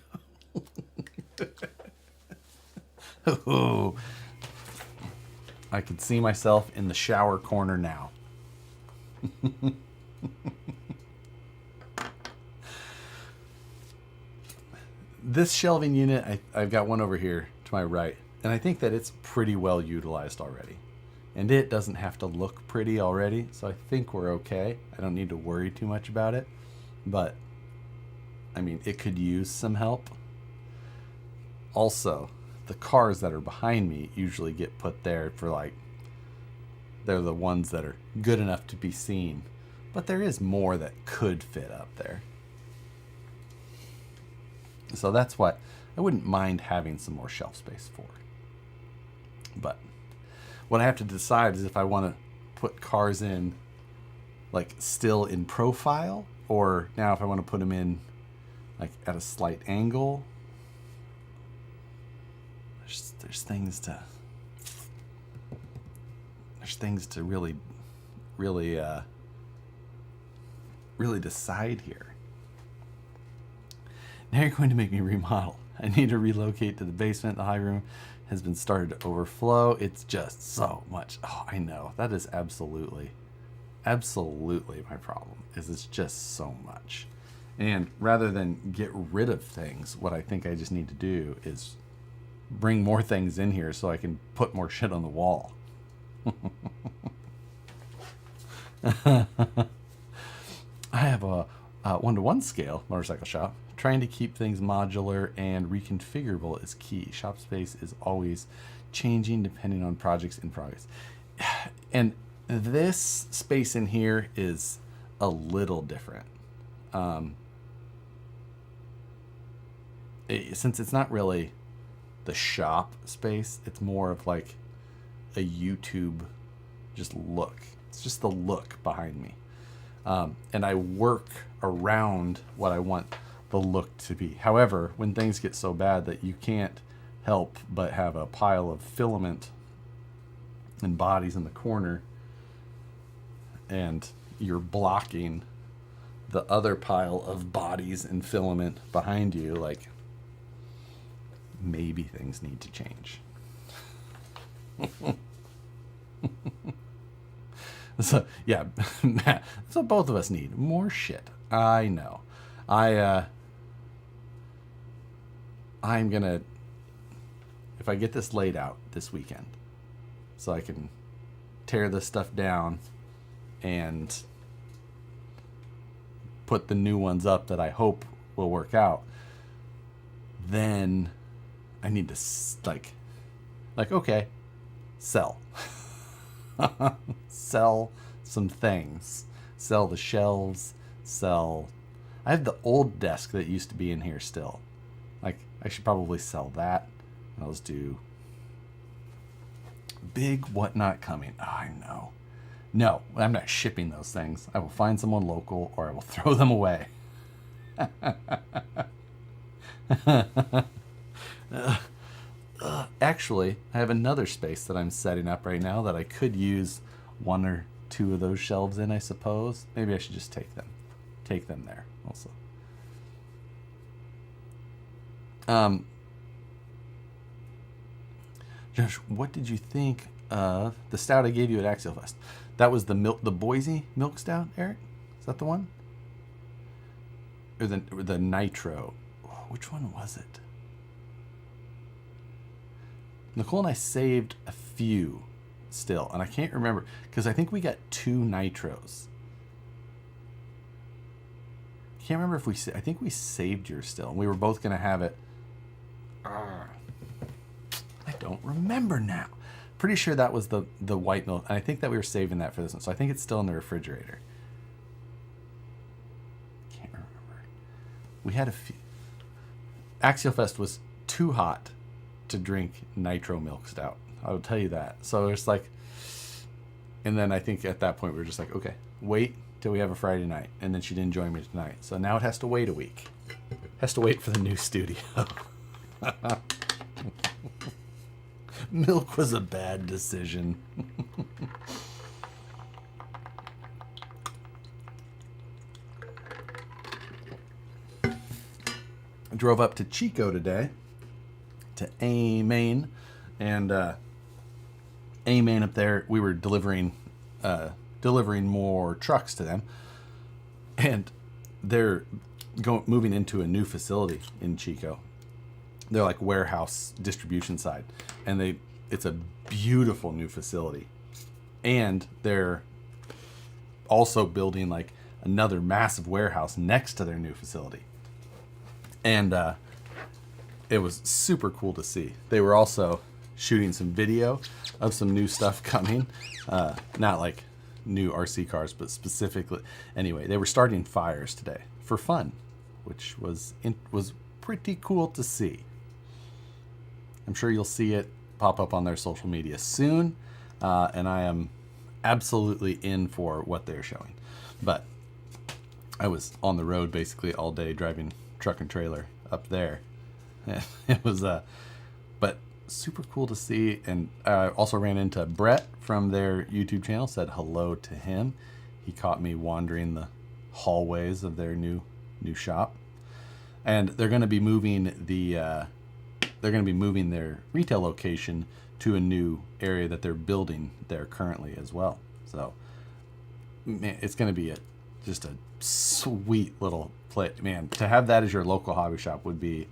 Ooh. I can see myself in the shower corner now. This shelving unit, I've got one over here to my right, and I think that it's pretty well utilized already. And it doesn't have to look pretty already, so I think we're okay. I don't need to worry too much about it. But, I mean, it could use some help. Also, the cars that are behind me usually get put there for like, they're the ones that are good enough to be seen. But there is more that could fit up there. So that's what I wouldn't mind having some more shelf space for. But what I have to decide is if I want to put cars in like still in profile, or now if I want to put them in like at a slight angle. There's things to really decide here. Now you're going to make me remodel. I need to relocate to the basement. The high room has been started to overflow. It's just so much. Oh, I know. That is absolutely my problem. It's just so much. And rather than get rid of things, what I think I just need to do is bring more things in here so I can put more shit on the wall. I have a 1-to-1 scale motorcycle shop. Trying to keep things modular and reconfigurable is key. Shop space is always changing depending on projects in progress. And this space in here is a little different. Since it's not really the shop space, it's more of like a YouTube just look. It's just the look behind me. And I work around what I want the look to be. However, when things get so bad that you can't help but have a pile of filament and bodies in the corner, and you're blocking the other pile of bodies and filament behind you, like, maybe things need to change. So, yeah, so both of us need more shit. I know. I'm gonna, if I get this laid out this weekend, so I can tear this stuff down and put the new ones up that I hope will work out, then I need to like, okay, sell. Sell some things. Sell the shelves. Sell. I have the old desk that used to be in here still. Like, I should probably sell that. I'll just do big whatnot coming. Oh, I know. No, I'm not shipping those things. I will find someone local or I will throw them away. Actually, I have another space that I'm setting up right now that I could use one or two of those shelves in, I suppose. Maybe I should just take them there also. Josh, what did you think of the stout I gave you at Axial Fest? That was the Boise milk stout, Eric? Is that the one? Or the nitro? Which one was it? Nicole and I saved a few still, and I can't remember because I think we got 2 nitros. I can't remember if I think we saved yours still, and we were both gonna have it. I don't remember now. Pretty sure that was the white milk, and I think that we were saving that for this one, so I think it's still in the refrigerator. Can't remember. We had a few. Axial Fest was too hot to drink nitro milk stout. I will tell you that. So it's like, and then I think at that point we were just like, okay, wait till we have a Friday night, and then she didn't join me tonight. So now it has to wait a week. Has to wait for the new studio. Milk was a bad decision. I drove up to Chico today, to A-Main, and A-Main up there, we were delivering more trucks to them, and they're moving into a new facility in Chico. They're like warehouse distribution side, and it's a beautiful new facility, and they're also building like another massive warehouse next to their new facility, and it was super cool to see. They were also shooting some video of some new stuff coming, not like new RC cars, but specifically. Anyway, they were starting fires today for fun, which was pretty cool to see. I'm sure you'll see it pop up on their social media soon, and I am absolutely in for what they're showing. But I was on the road basically all day driving truck and trailer up there. It was, but super cool to see. And I also ran into Brett from their YouTube channel, said hello to him. He caught me wandering the hallways of their new shop, and they're going to be moving their retail location to a new area that they're building there currently as well. So, man, it's going to be just a sweet little place. Man, to have that as your local hobby shop would be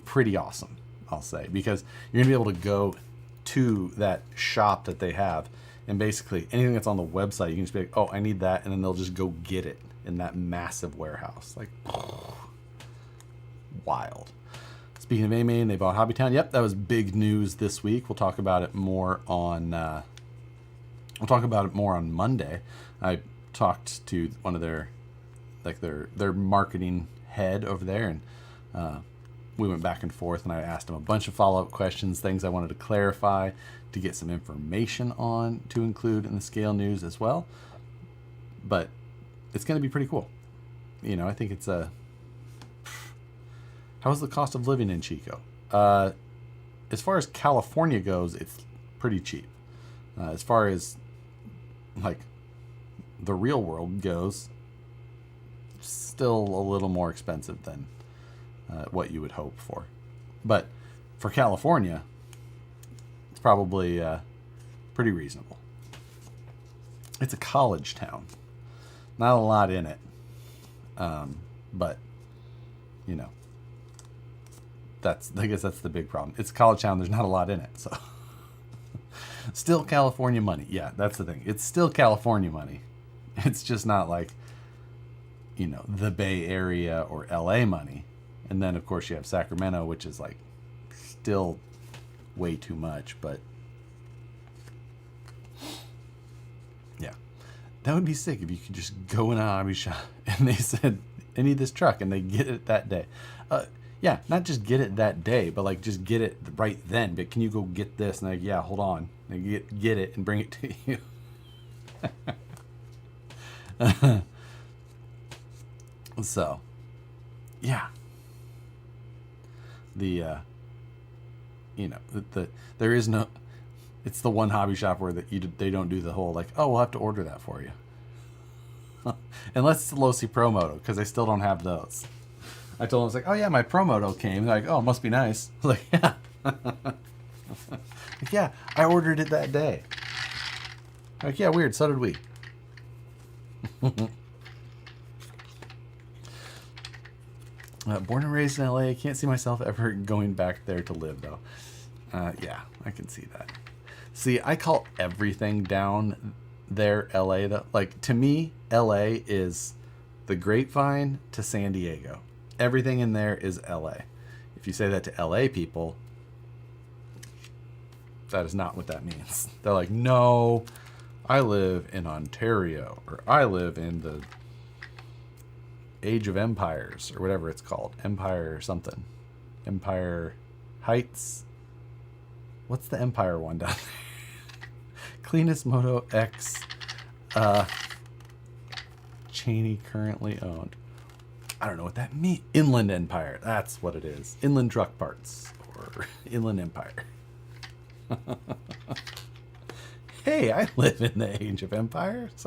pretty awesome, I'll say, because you're going to be able to go to that shop that they have, and basically anything that's on the website, you can just be like, oh, I need that, and then they'll just go get it in that massive warehouse. Like, wild. Speaking of A-Main, they bought Hobbytown. Yep, that was big news this week. We'll talk about it more on Monday. I talked to one of their marketing head over there, and we went back and forth, and I asked him a bunch of follow-up questions, things I wanted to clarify, to get some information on to include in the Scale News as well. But it's going to be pretty cool. You know, I think it's how's the cost of living in Chico? As far as California goes, it's pretty cheap. As far as like the real world goes, still a little more expensive than what you would hope for. But for California, it's probably pretty reasonable. It's a college town. Not a lot in it. But, you know, I guess that's the big problem. It's a college town. There's not a lot in it. So still California money. Yeah, that's the thing. It's still California money. It's just not like, you know, the Bay Area or LA money. And then, of course, you have Sacramento, which is like still way too much. But That would be sick if you could just go in a hobby shop and they said, I need this truck, and they get it that day. Yeah, not just get it that day, but like just get it right then. But can you go get this? And like, yeah, hold on. And get it and bring it to you. So, yeah. The there is no. It's the one hobby shop where they don't do the whole like, oh, we'll have to order that for you. Unless it's the Losi Pro Moto, because I still don't have those. I told them, I was like, oh yeah, my Pro Moto came. They're like, oh, it must be nice. I was like, yeah. Like, yeah, I ordered it that day. Like, yeah, weird, so did we. Born and raised in LA, can't see myself ever going back there to live though. Yeah, I can see that. See, I call everything down there LA though. Like, to me, LA is the Grapevine to San Diego. Everything in there is LA. If you say that to LA people, that is not what that means. They're like, no, I live in Ontario, or I live in the Age of Empires, or whatever it's called. Empire or something. Empire Heights. What's the Empire one down there? Cleanest Moto X Cheney currently owned. I don't know what that means. Inland Empire. That's what it is. Inland Truck Parts. Or Inland Empire. Hey, I live in the Age of Empires.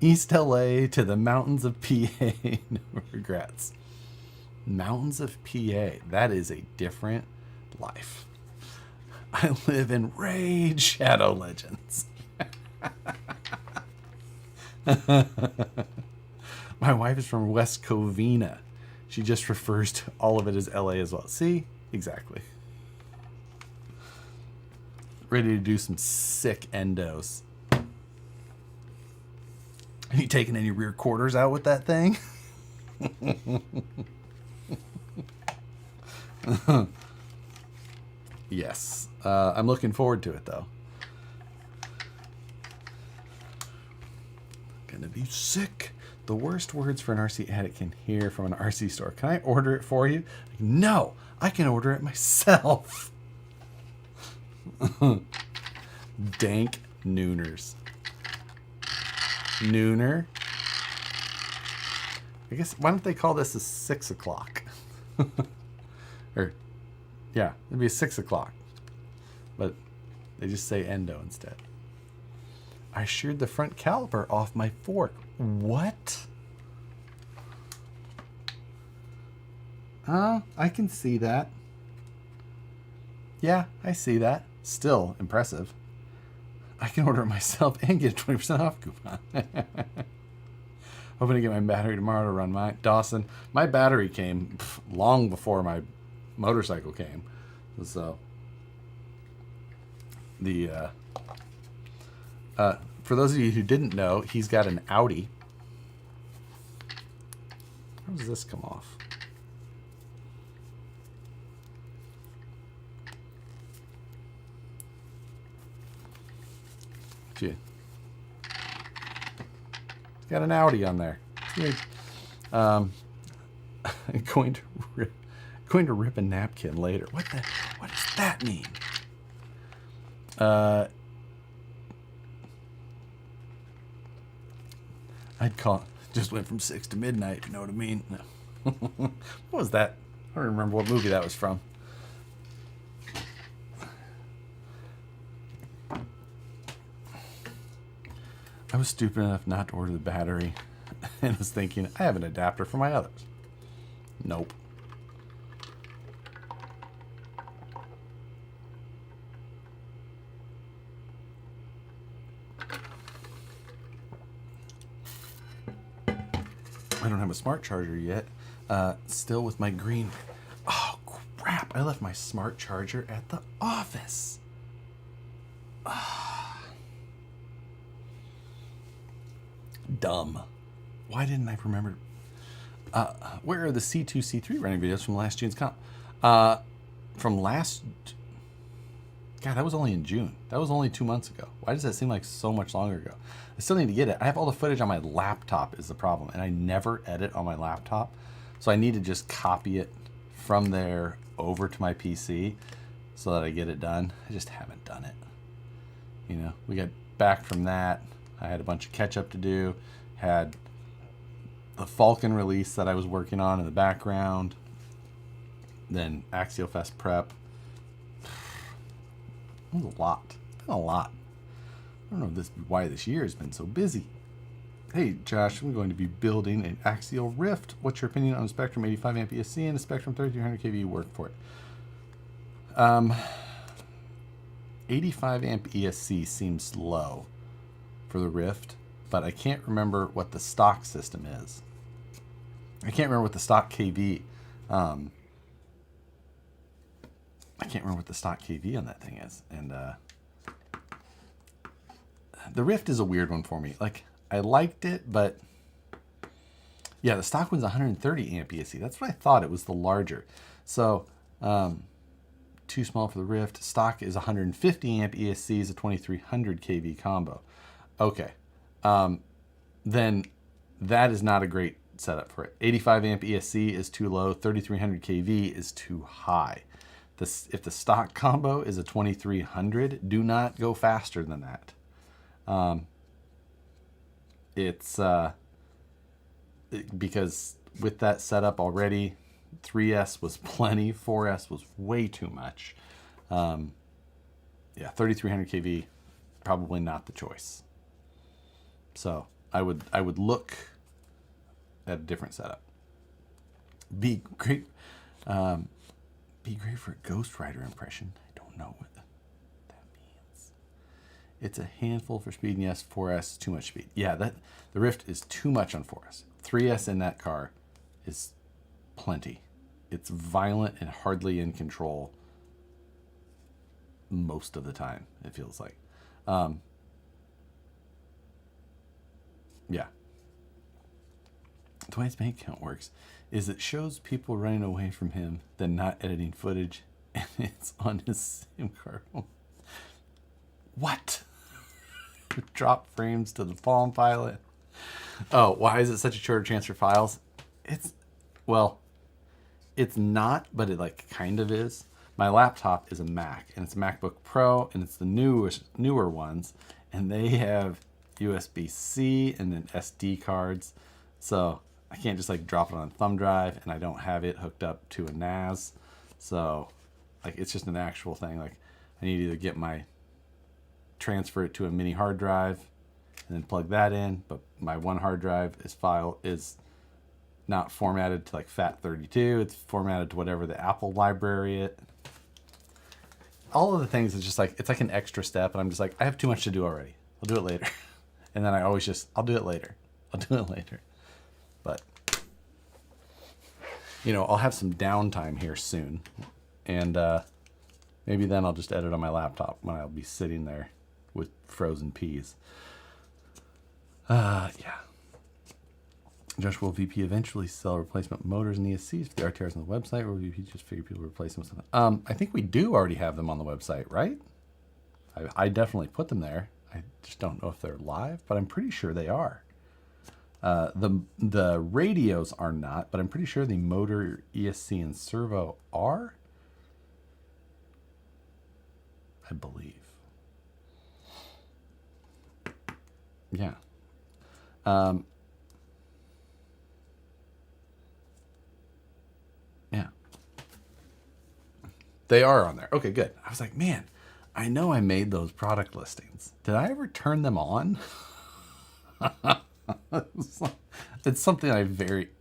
East LA to the mountains of PA. No regrets. Mountains of PA. That is a different life. I live in Raid Shadow Legends. My wife is from West Covina. She just refers to all of it as LA as well. See? Exactly. Ready to do some sick endos. Are you taking any rear quarters out with that thing? Yes. I'm looking forward to it, though. Gonna be sick. The worst words for an RC addict can hear from an RC store. Can I order it for you? Like, no, I can order it myself. Dank nooners. Nooner. I guess, why don't they call this a 6 o'clock? Or, yeah, it'd be a 6 o'clock. But they just say endo instead. I sheared the front caliper off my fork. What? I can see that. Yeah, I see that. Still impressive. I can order it myself and get a 20% off coupon. Hoping to get my battery tomorrow to run my Dawson. My battery came long before my motorcycle came. So the for those of you who didn't know, he's got an Audi. How does this come off? Gee. He's got an Audi on there. Going to rip a napkin later. What does that mean? I'd call. Just went from 6 to midnight. You know what I mean? No. What was that? I don't remember what movie that was from. I was stupid enough not to order the battery and was thinking, I have an adapter for my others. Nope. I don't have a smart charger yet. Still with my green. Oh, crap. I left my smart charger at the office. Dumb. Why didn't I remember? Where are the C2, C3 running videos from last June's comp? From last... God, that was only in June. That was only 2 months ago. Why does that seem like so much longer ago? I still need to get it. I have all the footage on my laptop is the problem, and I never edit on my laptop. So I need to just copy it from there over to my PC so that I get it done. I just haven't done it. You know, we got back from that. I had a bunch of catch up to do. Had the Falcon release that I was working on in the background. Then Axial Fest prep. It was a lot. It's been a lot. I don't know why this year has been so busy. Hey, Josh, I'm going to be building an axial rift. What's your opinion on a Spectrum 85 amp ESC and a Spectrum 3300 kV work for it? 85 amp ESC seems low for the rift, but I can't remember what the stock system is. I can't remember what the stock KV. I can't remember what the stock KV on that thing is, and the Rift is a weird one for me. Like, I liked it, but yeah, the stock one's 130 amp ESC. That's what I thought. It was the larger. So too small for the Rift. Stock is 150 amp ESC, is a 2300 kV combo. Okay, then that is not a great setup for it. 85 amp ESC is too low. 3300 kV is too high. If the stock combo is a 2300, do not go faster than that. Because with that setup already, 3S was plenty, 4S was way too much. Yeah, 3300 kV, probably not the choice. So I would look at a different setup. Be great for a Ghost Rider impression. I don't know what that means. It's a handful for speed, and yes, 4S is too much speed. Yeah, the Rift is too much on 4S. 3S in that car is plenty. It's violent and hardly in control most of the time, it feels like. Yeah. The way his bank account works is it shows people running away from him, then not editing footage, and it's on his SIM card. What? Drop frames to the Palm Pilot. Oh, why is it such a shorter chance for files? It's not, but it like kind of is. My laptop is a Mac, and it's a MacBook Pro, and it's the newer ones, and they have USB-C and then SD cards. So I can't just like drop it on a thumb drive, and I don't have it hooked up to a NAS. So like it's just an actual thing. Like I need to either transfer it to a mini hard drive and then plug that in, but my one hard drive is not formatted to like FAT32. It's formatted to whatever the Apple library it. All of the things is just like, it's like an extra step, and I'm just like, I have too much to do already. I'll do it later. And then I always I'll do it later. But, I'll have some downtime here soon. And maybe then I'll just edit on my laptop when I'll be sitting there with frozen peas. Yeah. Josh, will VP eventually sell replacement motors and ESCs for the RTRs on the website, or will VP just figure people replace them with something? I think we do already have them on the website, right? I definitely put them there. I just don't know if they're live, but I'm pretty sure they are. The radios are not, but I'm pretty sure the motor, ESC, and servo are. I believe. Yeah. Yeah. They are on there. Okay, good. I was like, man, I know I made those product listings. Did I ever turn them on? It's something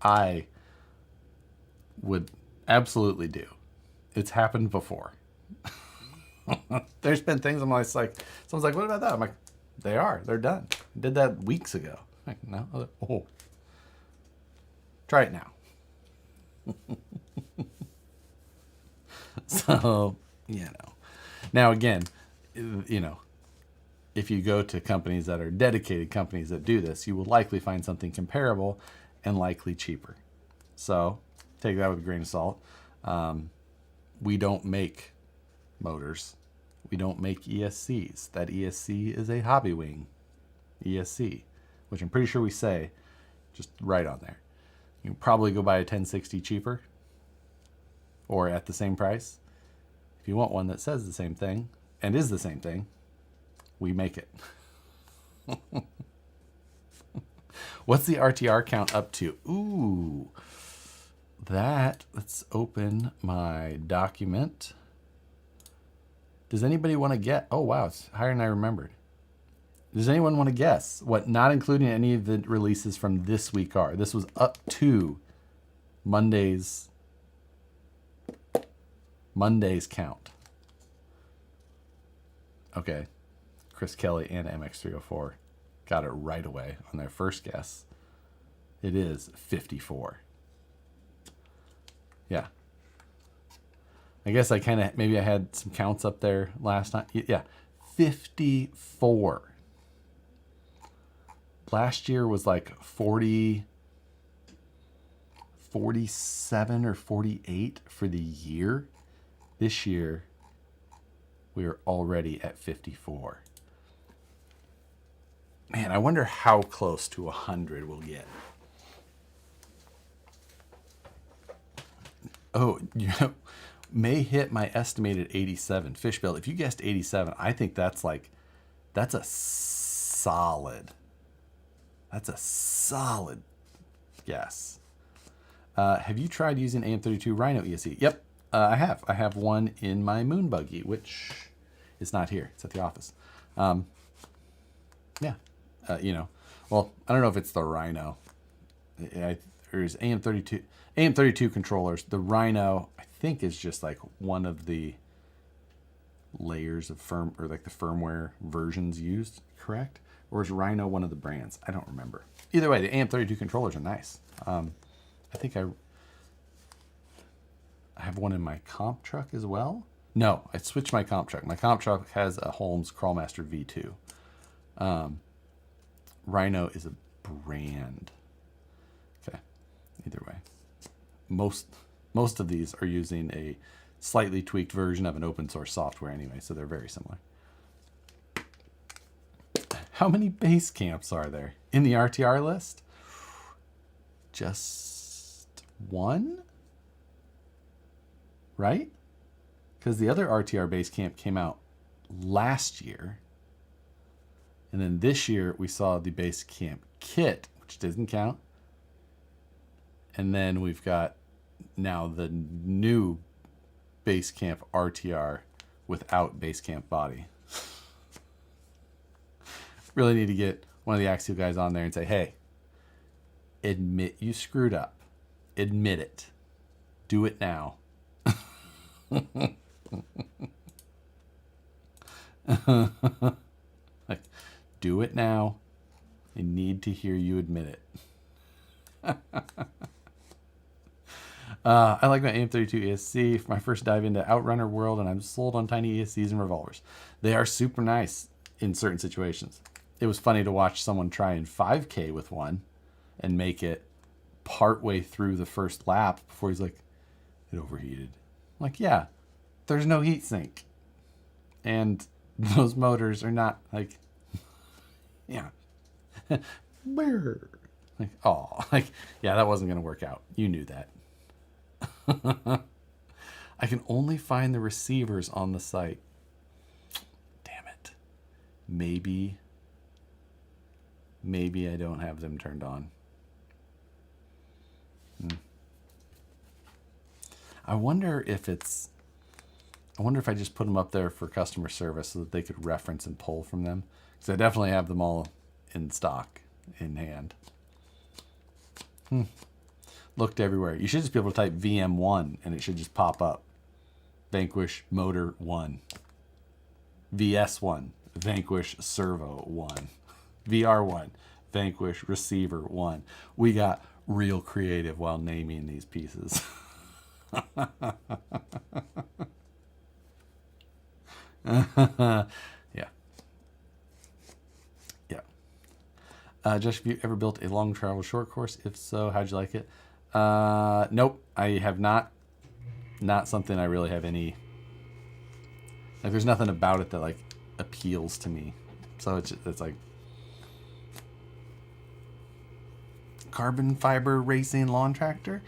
I would absolutely do. It's happened before. There's been things I'm always like, someone's like, what about that? I'm like, they're done. I did that weeks ago. I'm like, no, oh, try it now. So, now again, if you go to companies that are dedicated companies that do this, you will likely find something comparable and likely cheaper. So take that with a grain of salt. We don't make motors. We don't make ESCs. That ESC is a hobby wing ESC, which I'm pretty sure we say just right on there. You can probably go buy a 1060 cheaper or at the same price. If you want one that says the same thing and is the same thing, we make it. What's the RTR count up to? Ooh, let's open my document. Does anybody want to get? Oh, wow, it's higher than I remembered. Does anyone want to guess what, not including any of the releases from this week, are? This was up to Monday's count. Okay, Chris Kelly and MX304 got it right away on their first guess. It is 54. Yeah. I guess maybe I had some counts up there last time. Yeah, 54. Last year was like 47 or 48 for the year. This year, we are already at 54. Man, I wonder how close to 100 we'll get. Oh, may hit my estimated 87. Fishbill, if you guessed 87, I think that's a solid guess. Have you tried using AM32 Rhino ESC? Yep, I have. I have one in my moon buggy, which is not here. It's at the office. Yeah, well, I don't know if it's the Rhino. There's AM32 controllers. The Rhino, I think, is just like one of the layers of the firmware versions used, correct? Or is Rhino one of the brands? I don't remember. Either way, the AM32 controllers are nice. I think I have one in my comp truck as well. No, I switched my comp truck. My comp truck has a Holmes Crawlmaster V2. Rhino is a brand. Okay, either way. Most of these are using a slightly tweaked version of an open source software anyway, so they're very similar. How many base camps are there in the RTR list? Just one, right? Because the other RTR base camp came out last year. And then this year we saw the base camp kit, which doesn't count. And then we've got now the new base camp RTR without base camp body. Really need to get one of the Axial guys on there and say, hey, admit you screwed up. Admit it. Do it now. Like, do it now. I need to hear you admit it. I like my AM32 ESC for my first dive into Outrunner world, and I'm sold on tiny ESCs and revolvers. They are super nice in certain situations. It was funny to watch someone try in 5K with one and make it partway through the first lap before he's like, it overheated. I'm like, yeah, there's no heat sink. And those motors are not like, yeah. Like, oh, like, yeah, that wasn't going to work out. You knew that. I can only find the receivers on the site. Damn it. Maybe I don't have them turned on. I wonder if I just put them up there for customer service so that they could reference and pull from them. Because I definitely have them all in stock, in hand. Looked everywhere. You should just be able to type VM1 and it should just pop up. Vanquish Motor 1. VS1. Vanquish Servo 1. VR1. Vanquish Receiver 1. We got real creative while naming these pieces. Yeah. Josh, have you ever built a long travel short course? If so, how'd you like it? Nope, I have not. Not something I really have any Like there's nothing about it that like appeals to me. So it's like carbon fiber racing lawn tractor.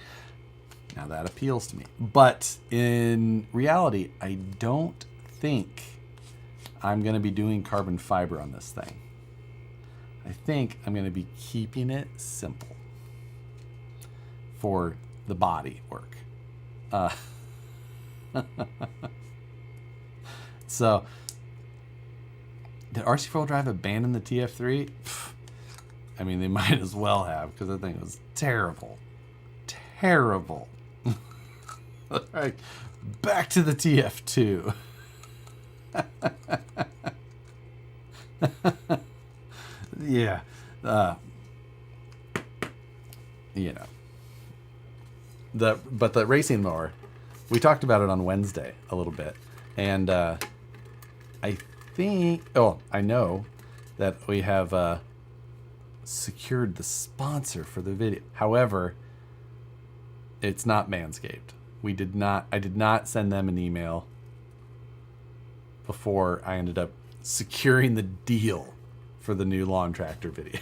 Now that appeals to me. But in reality, I don't think I'm going to be doing carbon fiber on this thing. I think I'm going to be keeping it simple for the body work. So, did RC Four-Wheel Drive abandon the TF3? I mean, they might as well have, because the thing was terrible. Terrible. All right, back to the TF2. Yeah. You know. But the racing mower, we talked about it on Wednesday a little bit. And I know that we have secured the sponsor for the video. However, it's not Manscaped. I did not send them an email before I ended up securing the deal for the new lawn tractor video.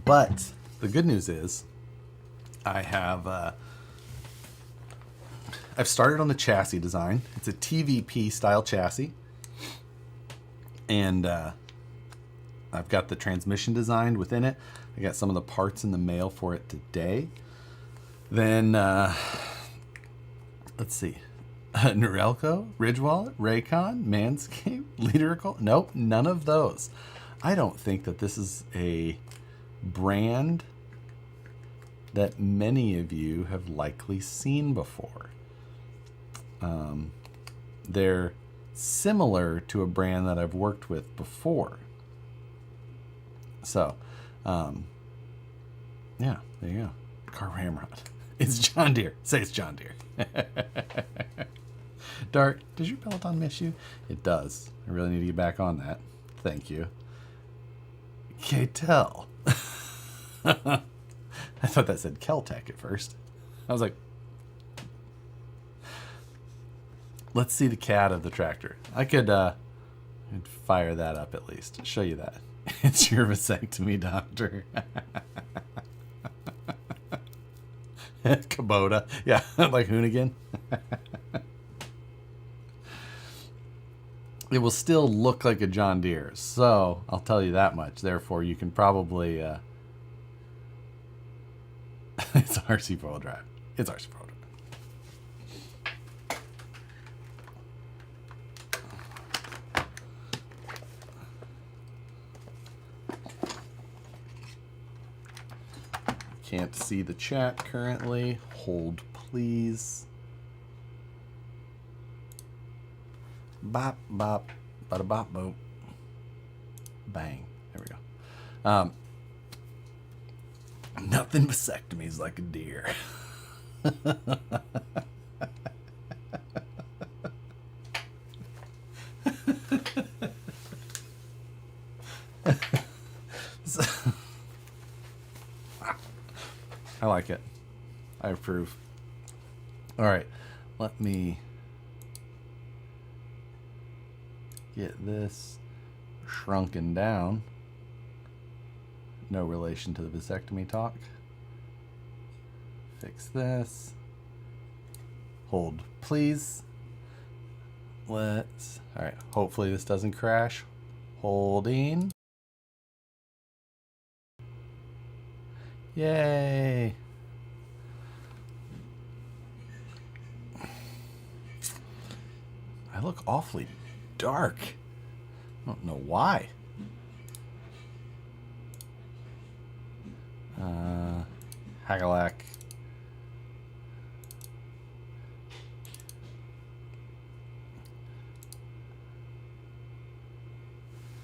But the good news is I've started on the chassis design. It's a TVP style chassis. And I've got the transmission designed within it. I got some of the parts in the mail for it today. Then, let's see. Norelco, Ridgewallet, Raycon, Manscaped, Lyrical. Nope, none of those. I don't think that this is a brand that many of you have likely seen before. They're similar to a brand that I've worked with before. So, yeah, there you go. Car Ramrod. It's John Deere. Say it's John Deere. Dart, does your Peloton miss you? It does. I really need to get back on that. Thank you. K-Tel. I thought that said Keltec at first. I was like, let's see the CAD of the tractor. I could fire that up at least. Show you that. It's your vasectomy doctor. Kubota. Yeah, like Hoonigan. It will still look like a John Deere. So, I'll tell you that much. Therefore, you can probably... it's RC Four-Wheel Drive. It's RC Four-Wheel Drive. Can't see the chat currently. Hold, please. Bop, bop, bada bop, boop. Bang. There we go. Nothing vasectomies like a deer. So, I like it. I approve. All right, let me get this shrunken down. No relation to the vasectomy talk. Fix this. Hold, please. All right, hopefully this doesn't crash. Holding. Yay. I look awfully dark. I don't know why. Hagalac.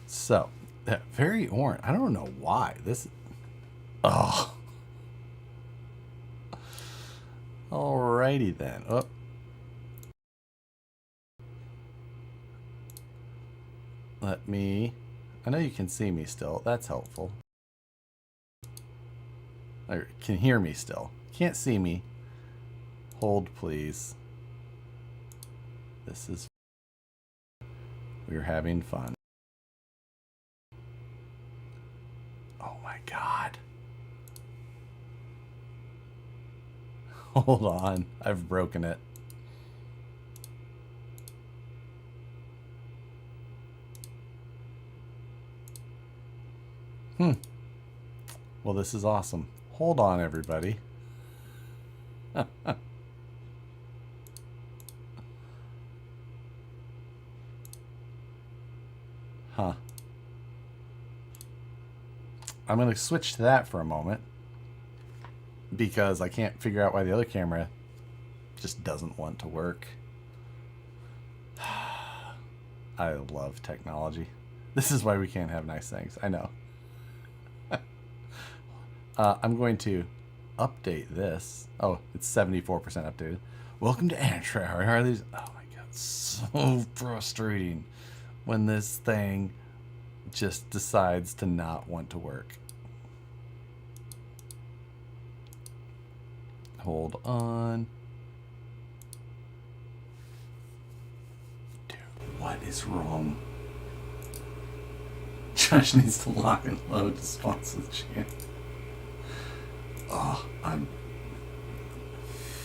So, very orange. I don't know why. This... Oh. Alrighty then. Oh. Let me... I know you can see me still. That's helpful. or can hear me still. Can't see me. Hold, please. This is... We're having fun. Oh my God. Hold on. I've broken it. Well, this is awesome. Hold on, everybody. Huh. I'm going to switch to that for a moment because I can't figure out why the other camera just doesn't want to work. I love technology. This is why we can't have nice things. I know. I'm going to update this. Oh, it's 74% updated. Welcome to Engraver. How are these? Oh my God, so frustrating when this thing just decides to not want to work. Hold on. Dude, what is wrong? Josh needs to lock and load to sponsor the channel. Oh, I'm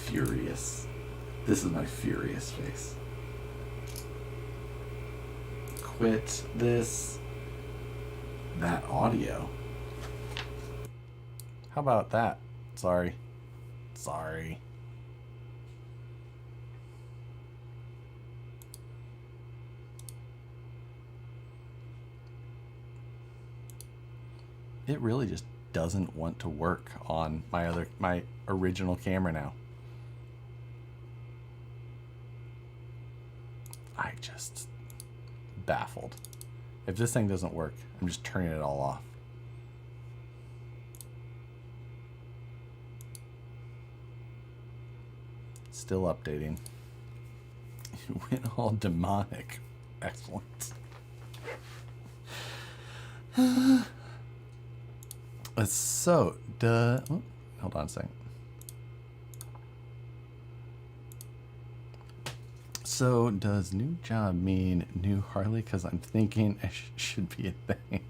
furious. This is my furious face. Quit this. That audio. How about that? Sorry. Sorry. It really just doesn't want to work on my original camera now. I just baffled. If this thing doesn't work, I'm just turning it all off. Still updating. You went all demonic. Excellent. So, hold on a second. So, does new job mean new Harley? Because I'm thinking it should be a thing.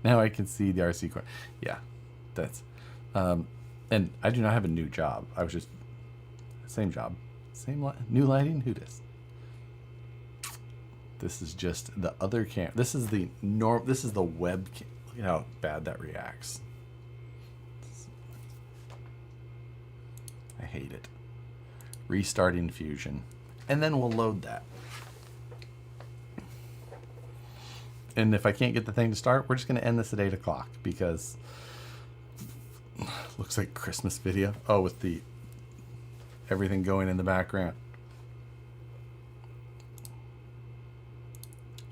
Now I can see the RC car. Yeah, that's... and I do not have a new job. I was just... Same job. New lighting? Who does? This is just the other cam. This is the This is the web cam. Look at how bad that reacts. I hate it. Restarting Fusion. And then we'll load that. And if I can't get the thing to start, we're just going to end this at 8 o'clock because looks like Christmas video. Oh, with the everything going in the background.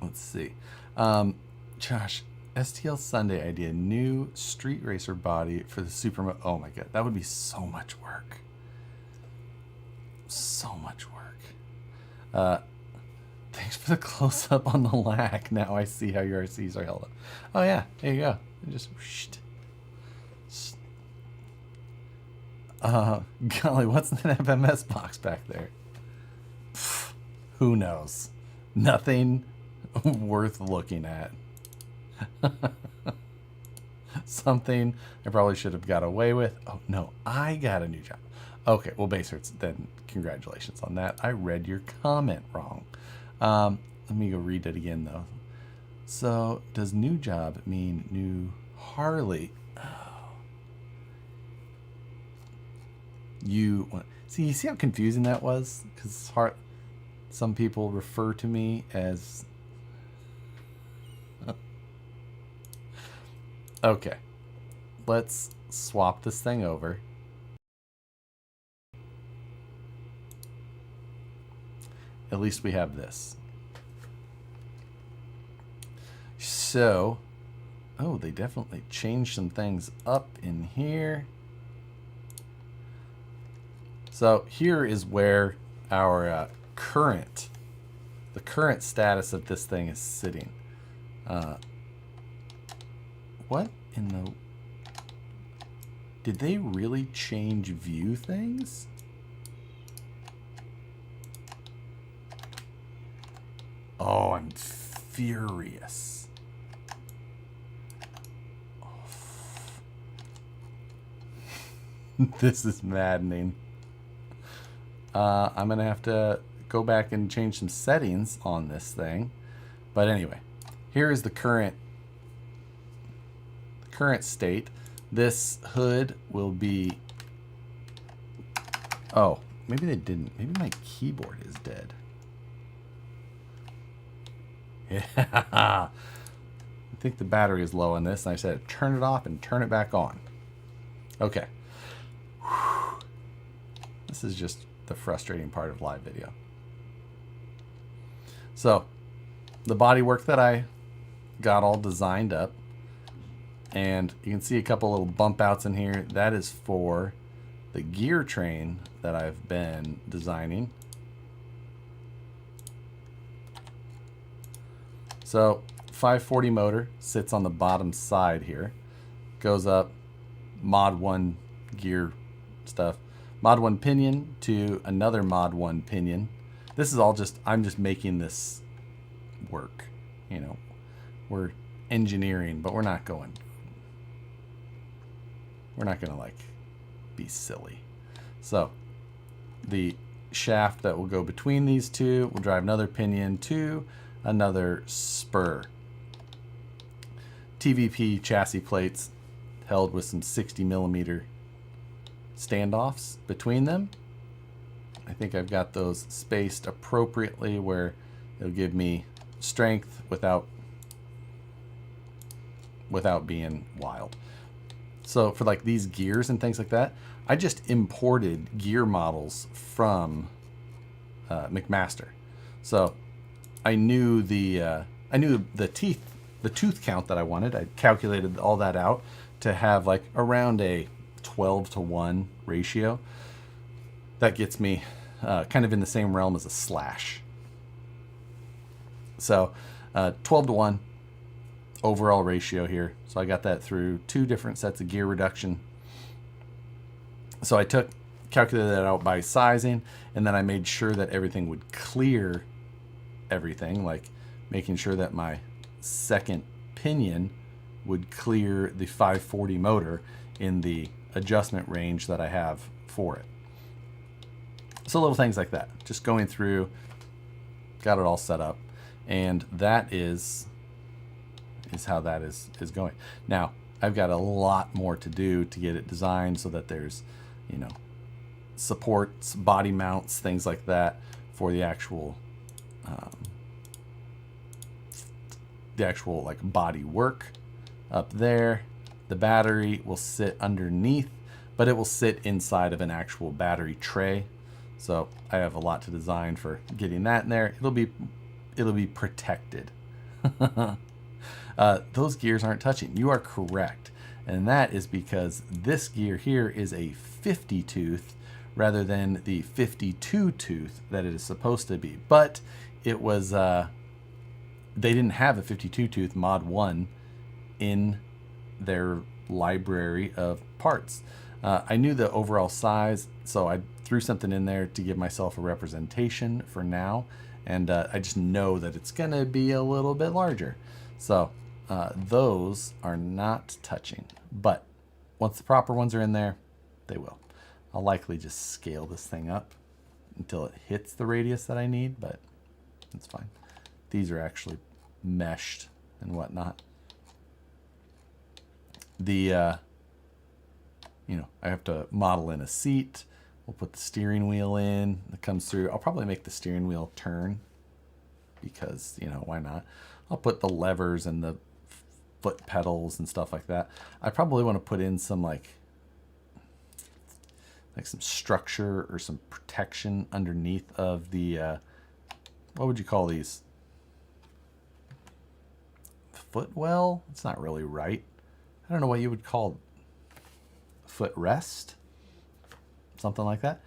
Let's see. Josh, STL Sunday idea. New street racer body for the Super... Oh my God. That would be so much work. So much work. Thanks for the close-up on the lack. Now I see how your RCs are held up. Oh yeah, there you go. Just... golly, what's that FMS box back there? Pfft, who knows? Nothing worth looking at. Something I probably should have got away with. Oh no, I got a new job. Okay, well, Baserts, then congratulations on that. I read your comment wrong. Let me go read it again, though. So, does new job mean new Harley? Oh. You see how confusing that was? Because some people refer to me as... Okay, let's swap this thing over. At least we have this. So, oh, they definitely changed some things up in here. So here is where our current status of this thing is sitting. What in the... Did they really change view things? Oh, I'm furious. This is maddening. I'm gonna have to go back and change some settings on this thing. But anyway, here is the current state. This hood will be... Oh, maybe they didn't. Maybe my keyboard is dead. Yeah. I think the battery is low on this, and I said turn it off and turn it back on. Okay. Whew. This is just the frustrating part of live video. So, the bodywork that I got all designed up, and you can see a couple little bump outs in here. That is for the gear train that I've been designing. So 540 motor sits on the bottom side here. Goes up, mod 1 gear stuff. Mod 1 pinion to another mod 1 pinion. This is all just, I'm just making this work. You know, we're engineering, but we're not going to like be silly. So the shaft that will go between these two will drive another pinion to another spur. TVP chassis plates held with some 60mm standoffs between them. I think I've got those spaced appropriately where it'll give me strength without being wild. So for like these gears and things like that, I just imported gear models from McMaster. So I knew the tooth count that I wanted. I calculated all that out to have like around a 12-to-1 ratio. That gets me kind of in the same realm as a slash. So 12-to-1 overall ratio here. So I got that through 2 different sets of gear reduction. So I calculated that out by sizing, and then I made sure that everything would clear everything, like making sure that my second pinion would clear the 540 motor in the adjustment range that I have for it. So little things like that, just going through, got it all set up, and that is how that is going. Now, I've got a lot more to do to get it designed so that there's, you know, supports, body mounts, things like that for the actual like body work up there. The battery will sit underneath, but it will sit inside of an actual battery tray. So I have a lot to design for getting that in there. It'll be protected. Those gears aren't touching. You are correct. And that is because this gear here is a 50 tooth rather than the 52 tooth that it is supposed to be. But it was, they didn't have a 52 tooth mod 1 in their library of parts. I knew the overall size, so I threw something in there to give myself a representation for now. And I just know that it's going to be a little bit larger. So those are not touching. But once the proper ones are in there, they will. I'll likely just scale this thing up until it hits the radius that I need, but it's fine. These are actually meshed and whatnot. The, you know, I have to model in a seat. We'll put the steering wheel in. It comes through. I'll probably make the steering wheel turn because, you know, why not? I'll put the levers and the foot pedals and stuff like that. I probably want to put in some like some structure or some protection underneath of the, what would you call these? Footwell? It's not really right. I don't know what you would call footrest. Something like that.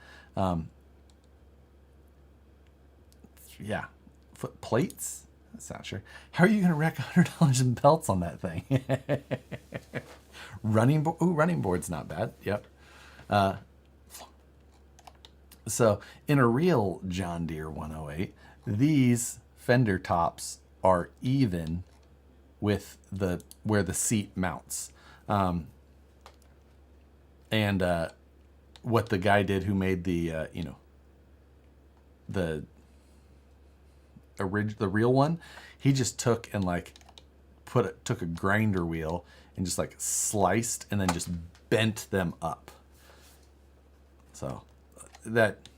Yeah, foot plates. That's not sure. How are you going to wreck $100 in belts on that thing? Running board. Ooh, running board's not bad. Yep. So in a real John Deere 108, these fender tops are even with the where the seat mounts. What the guy did who made the the real one, he just took and like took a grinder wheel and just like sliced and then just bent them up. So that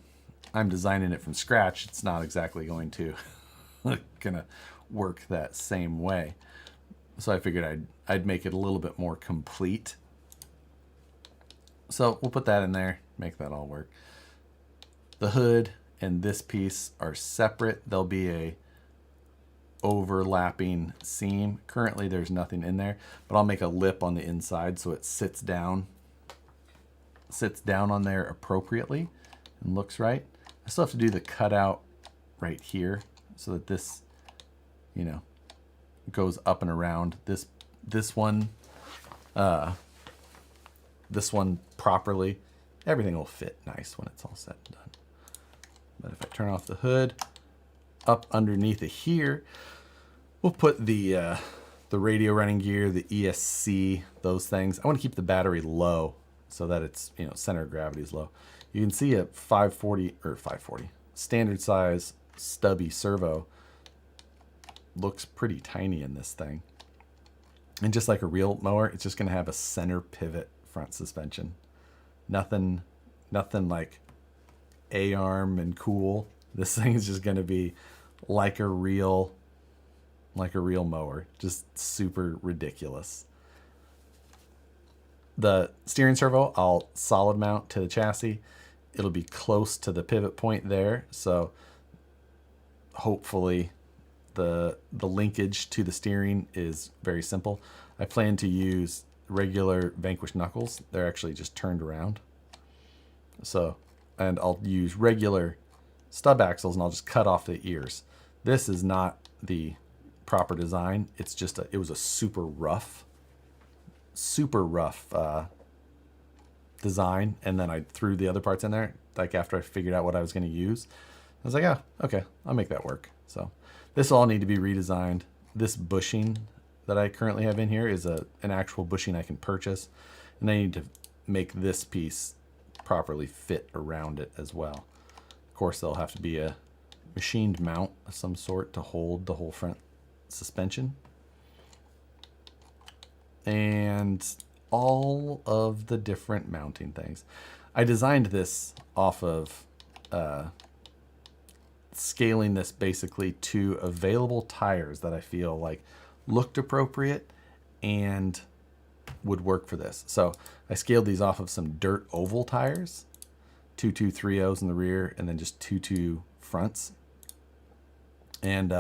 I'm designing it from scratch, it's not exactly going to gonna work that same way. So I figured I'd make it a little bit more complete. So we'll put that in there, make that all work. The hood and this piece are separate. There'll be a overlapping seam. Currently there's nothing in there, but I'll make a lip on the inside so it sits down on there appropriately and looks right. I still have to do the cutout right here so that this, goes up and around. This one properly. Everything will fit nice when it's all said and done. But if I turn off the hood, up underneath it here, we'll put the radio running gear, the ESC, those things. I want to keep the battery low so that it's, center of gravity is low. You can see a 540 standard size stubby servo looks pretty tiny in this thing. And just like a real mower, it's just going to have a center pivot front suspension. Nothing like A-arm and cool. This thing is just going to be like a real mower, just super ridiculous. The steering servo, I'll solid mount to the chassis. It'll be close to the pivot point there, so hopefully the linkage to the steering is very simple. I plan to use regular Vanquish knuckles. They're actually just turned around. So, and I'll use regular stub axles and I'll just cut off the ears. This is not the proper design. It's just it was a super rough design, and then I threw the other parts in there like after I figured out what I was going to use. I was like, oh, okay, I'll make that work. So this all need to be redesigned. This bushing that I currently have in here is an actual bushing I can purchase, and I need to make this piece properly fit around it as well. Of course, there'll have to be a machined mount of some sort to hold the whole front suspension. And all of the different mounting things. I designed this off of scaling this basically to available tires that I feel like looked appropriate and would work for this. So I scaled these off of some dirt oval tires, 2.230s in the rear, and then just 2.2 fronts. And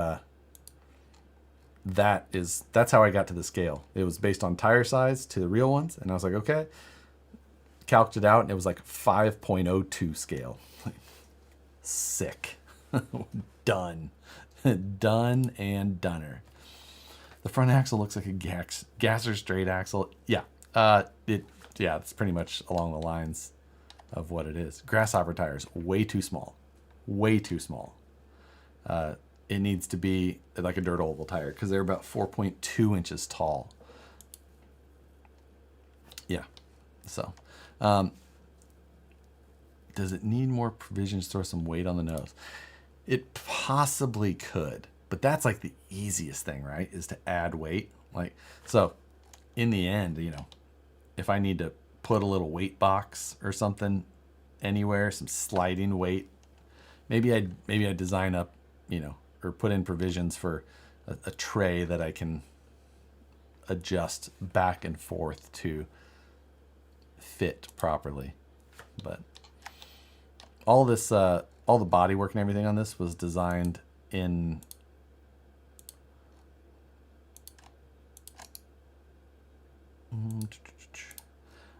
that's how I got to the scale. It was based on tire size to the real ones, and I was like, okay, calced it out, and it was like 5.02 scale. Sick. Done. Done and doner. The front axle looks like a gasser straight axle. Yeah, it's pretty much along the lines of what it is. Grasshopper tires, way too small. Way too small. It needs to be like a dirt oval tire because they're about 4.2 inches tall. Yeah, so does it need more provisions to throw some weight on the nose? It possibly could, but that's like the easiest thing, right? Is to add weight. Like, so in the end, if I need to put a little weight box or something anywhere, some sliding weight, maybe I'd design up, or put in provisions for a tray that I can adjust back and forth to fit properly. But all this, all the body work and everything on this was designed in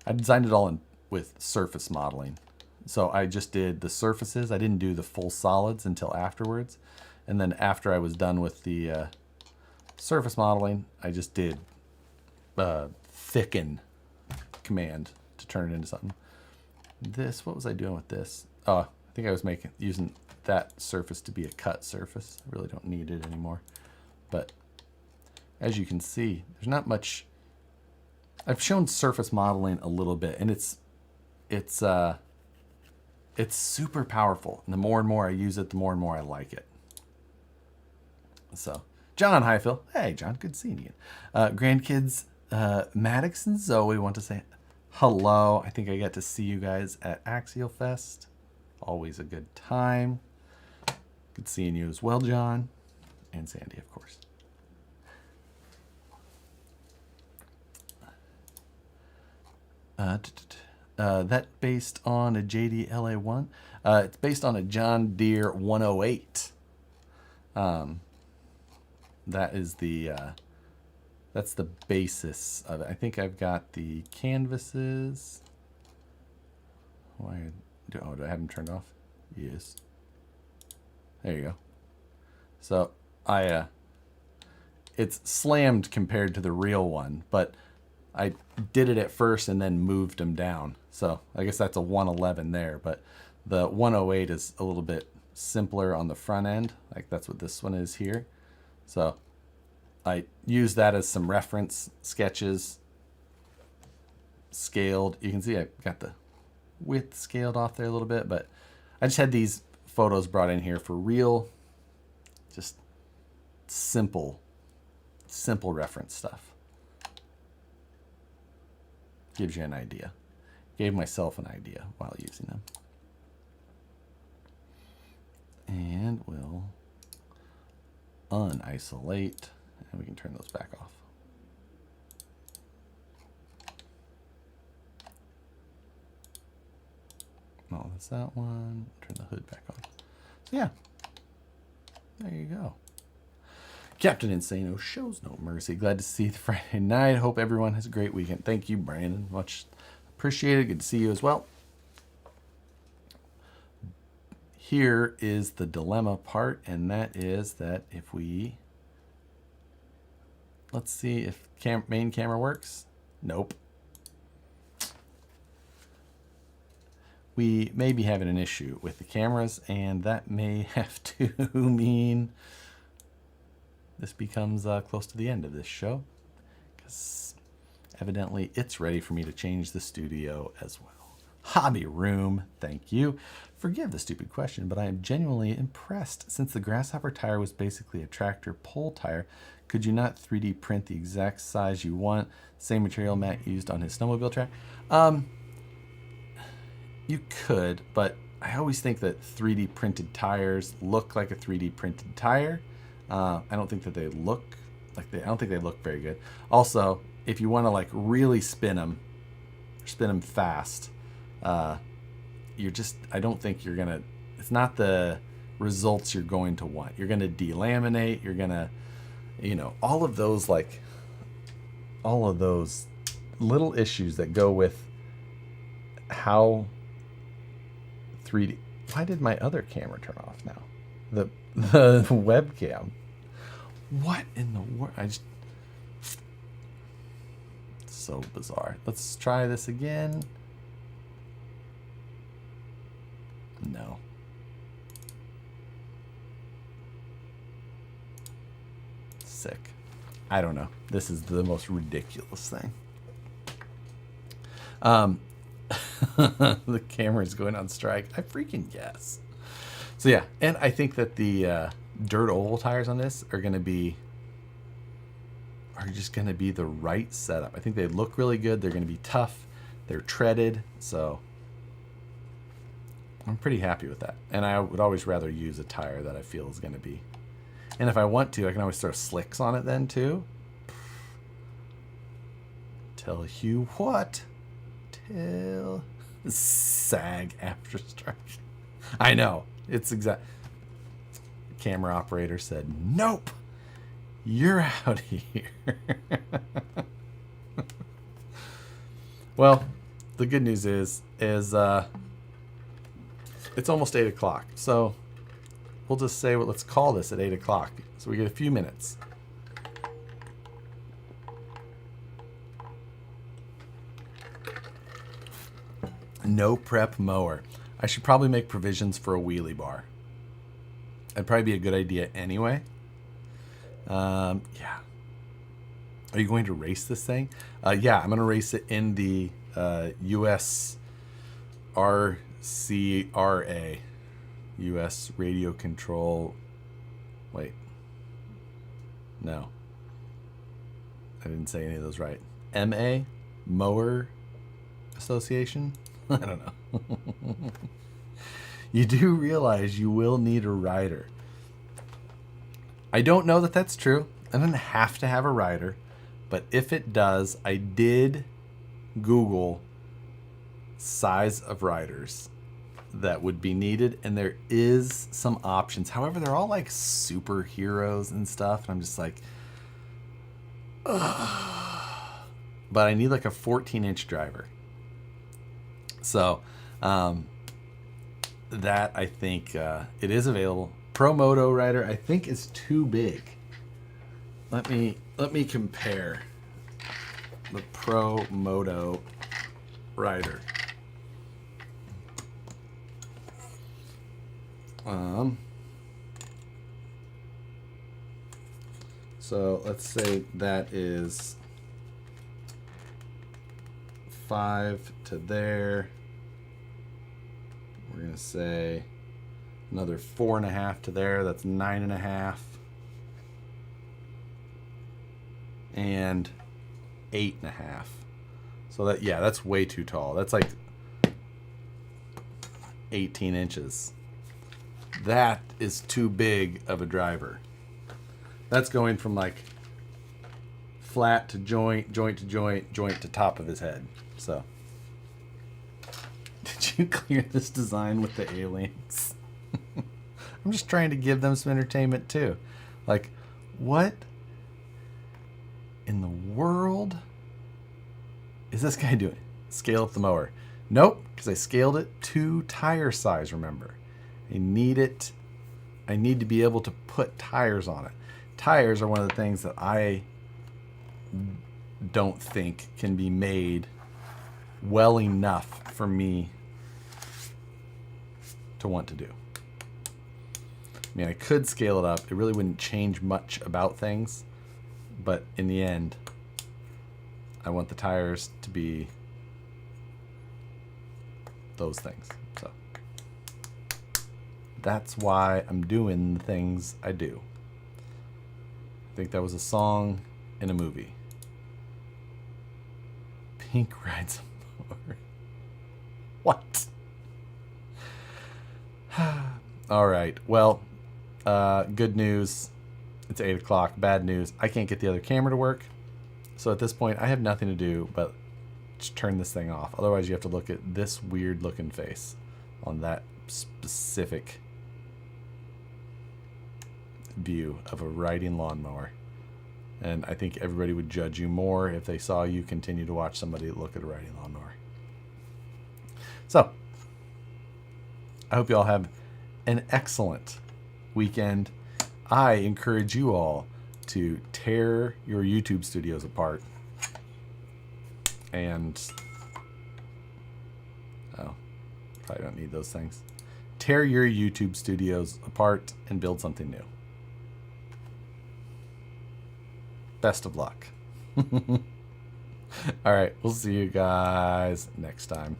I designed it all with surface modeling. So I just did the surfaces. I didn't do the full solids until afterwards. And then after I was done with the surface modeling, I just did thicken command to turn it into something. This, what was I doing with this? Oh, I think I was using that surface to be a cut surface. I really don't need it anymore. But as you can see, there's not much. I've shown surface modeling a little bit, and it's super powerful. And the more and more I use it, the more and more I like it. So, John Highfill. Hey, John, good seeing you. Grandkids, Maddox and Zoe want to say hello. I think I got to see you guys at Axial Fest. Always a good time. Good seeing you as well, John. And Sandy, of course. That based on a JDLA1. It's based on a John Deere 108. That is the that's the basis of it. I think I've got the canvases. Why do I have them turned off? Yes. There you go. So it's slammed compared to the real one, but I did it at first and then moved them down. So I guess that's a 111 there, but the 108 is a little bit simpler on the front end. Like that's what this one is here. So I use that as some reference sketches, scaled. You can see I got the width scaled off there a little bit, but I just had these photos brought in here for real, just simple reference stuff. Gives you an idea. Gave myself an idea while using them. And we'll unisolate, and we can turn those back off. No, that's that one. Turn the hood back on. So yeah, there you go. Captain Insano shows no mercy. Glad to see you Friday night. Hope everyone has a great weekend. Thank you, Brandon. Much appreciated. Good to see you as well. Here is the dilemma part, and that is that if we, let's see if main camera works. Nope. We may be having an issue with the cameras, and that may have to mean this becomes close to the end of this show, because evidently it's ready for me to change the studio as well. Hobby room, thank you. Forgive the stupid question, but I am genuinely impressed. Since the Grasshopper tire was basically a tractor pull tire, could you not 3D print the exact size you want? Same material Matt used on his snowmobile track? You could, but I always think that 3D printed tires look like a 3D printed tire. I don't think that they look like I don't think they look very good. Also, if you want to like really spin them fast, I don't think you're gonna. It's not the results you're going to want. You're gonna delaminate. You're gonna, all of those little issues that go with how 3D. Why did my other camera turn off now? The webcam. What in the world? So bizarre. Let's try this again. No. Sick. I don't know. This is the most ridiculous thing. The camera's going on strike. I freaking guess. So yeah, and I think that the dirt oval tires on this are just going to be the right setup. I think they look really good. They're going to be tough. They're treaded. So I'm pretty happy with that. And I would always rather use a tire that I feel is going to be. And if I want to, I can always throw slicks on it then too. Tell you what. Tell sag after strike. I know. It's exact. Camera operator said, "Nope, you're out of here." Well, the good news is it's almost 8 o'clock. So we'll just say, well, let's call this at 8 o'clock. So we get a few minutes. No prep mower. I should probably make provisions for a wheelie bar. That'd probably be a good idea anyway. Yeah. Are you going to race this thing? Yeah, I'm going to race it in the US RCRA. US Radio Control. Wait. No. I didn't say any of those right. MA? Mower Association? I don't know. You do realize you will need a rider. I don't know that that's true. I don't have to have a rider. But if it does, I did Google size of riders that would be needed, and there is some options. However, they're all like superheroes and stuff, and I'm just like, ugh. But I need like a 14-inch driver. So that I think it is available. Pro Moto rider I think is too big. Let me compare the Pro Moto rider. So let's say that is 5 to there. We're gonna say another 4.5 to there. That's 9.5. And 8.5. So that, yeah, that's way too tall. That's like 18 inches. That is too big of a driver. That's going from like flat to joint, joint to joint, joint to top of his head. So, did you clear this design with the aliens? I'm just trying to give them some entertainment too. Like, what in the world is this guy doing? Scale up the mower. Nope, because I scaled it to tire size, remember. I need to be able to put tires on it. Tires are one of the things that I don't think can be made well enough for me to want to do. I mean, I could scale it up. It really wouldn't change much about things. But in the end, I want the tires to be those things. So that's why I'm doing the things I do. I think that was a song in a movie. Pink rides a mower. What? All right. Well, good news. It's 8 o'clock. Bad news. I can't get the other camera to work. So at this point, I have nothing to do but just turn this thing off. Otherwise, you have to look at this weird looking face on that specific view of a riding lawnmower. And I think everybody would judge you more if they saw you continue to watch somebody look at a riding lawnmower. So, I hope you all have an excellent weekend. I encourage you all to tear your YouTube studios apart and probably don't need those things. Tear your YouTube studios apart and build something new. Best of luck. All right, we'll see you guys next time.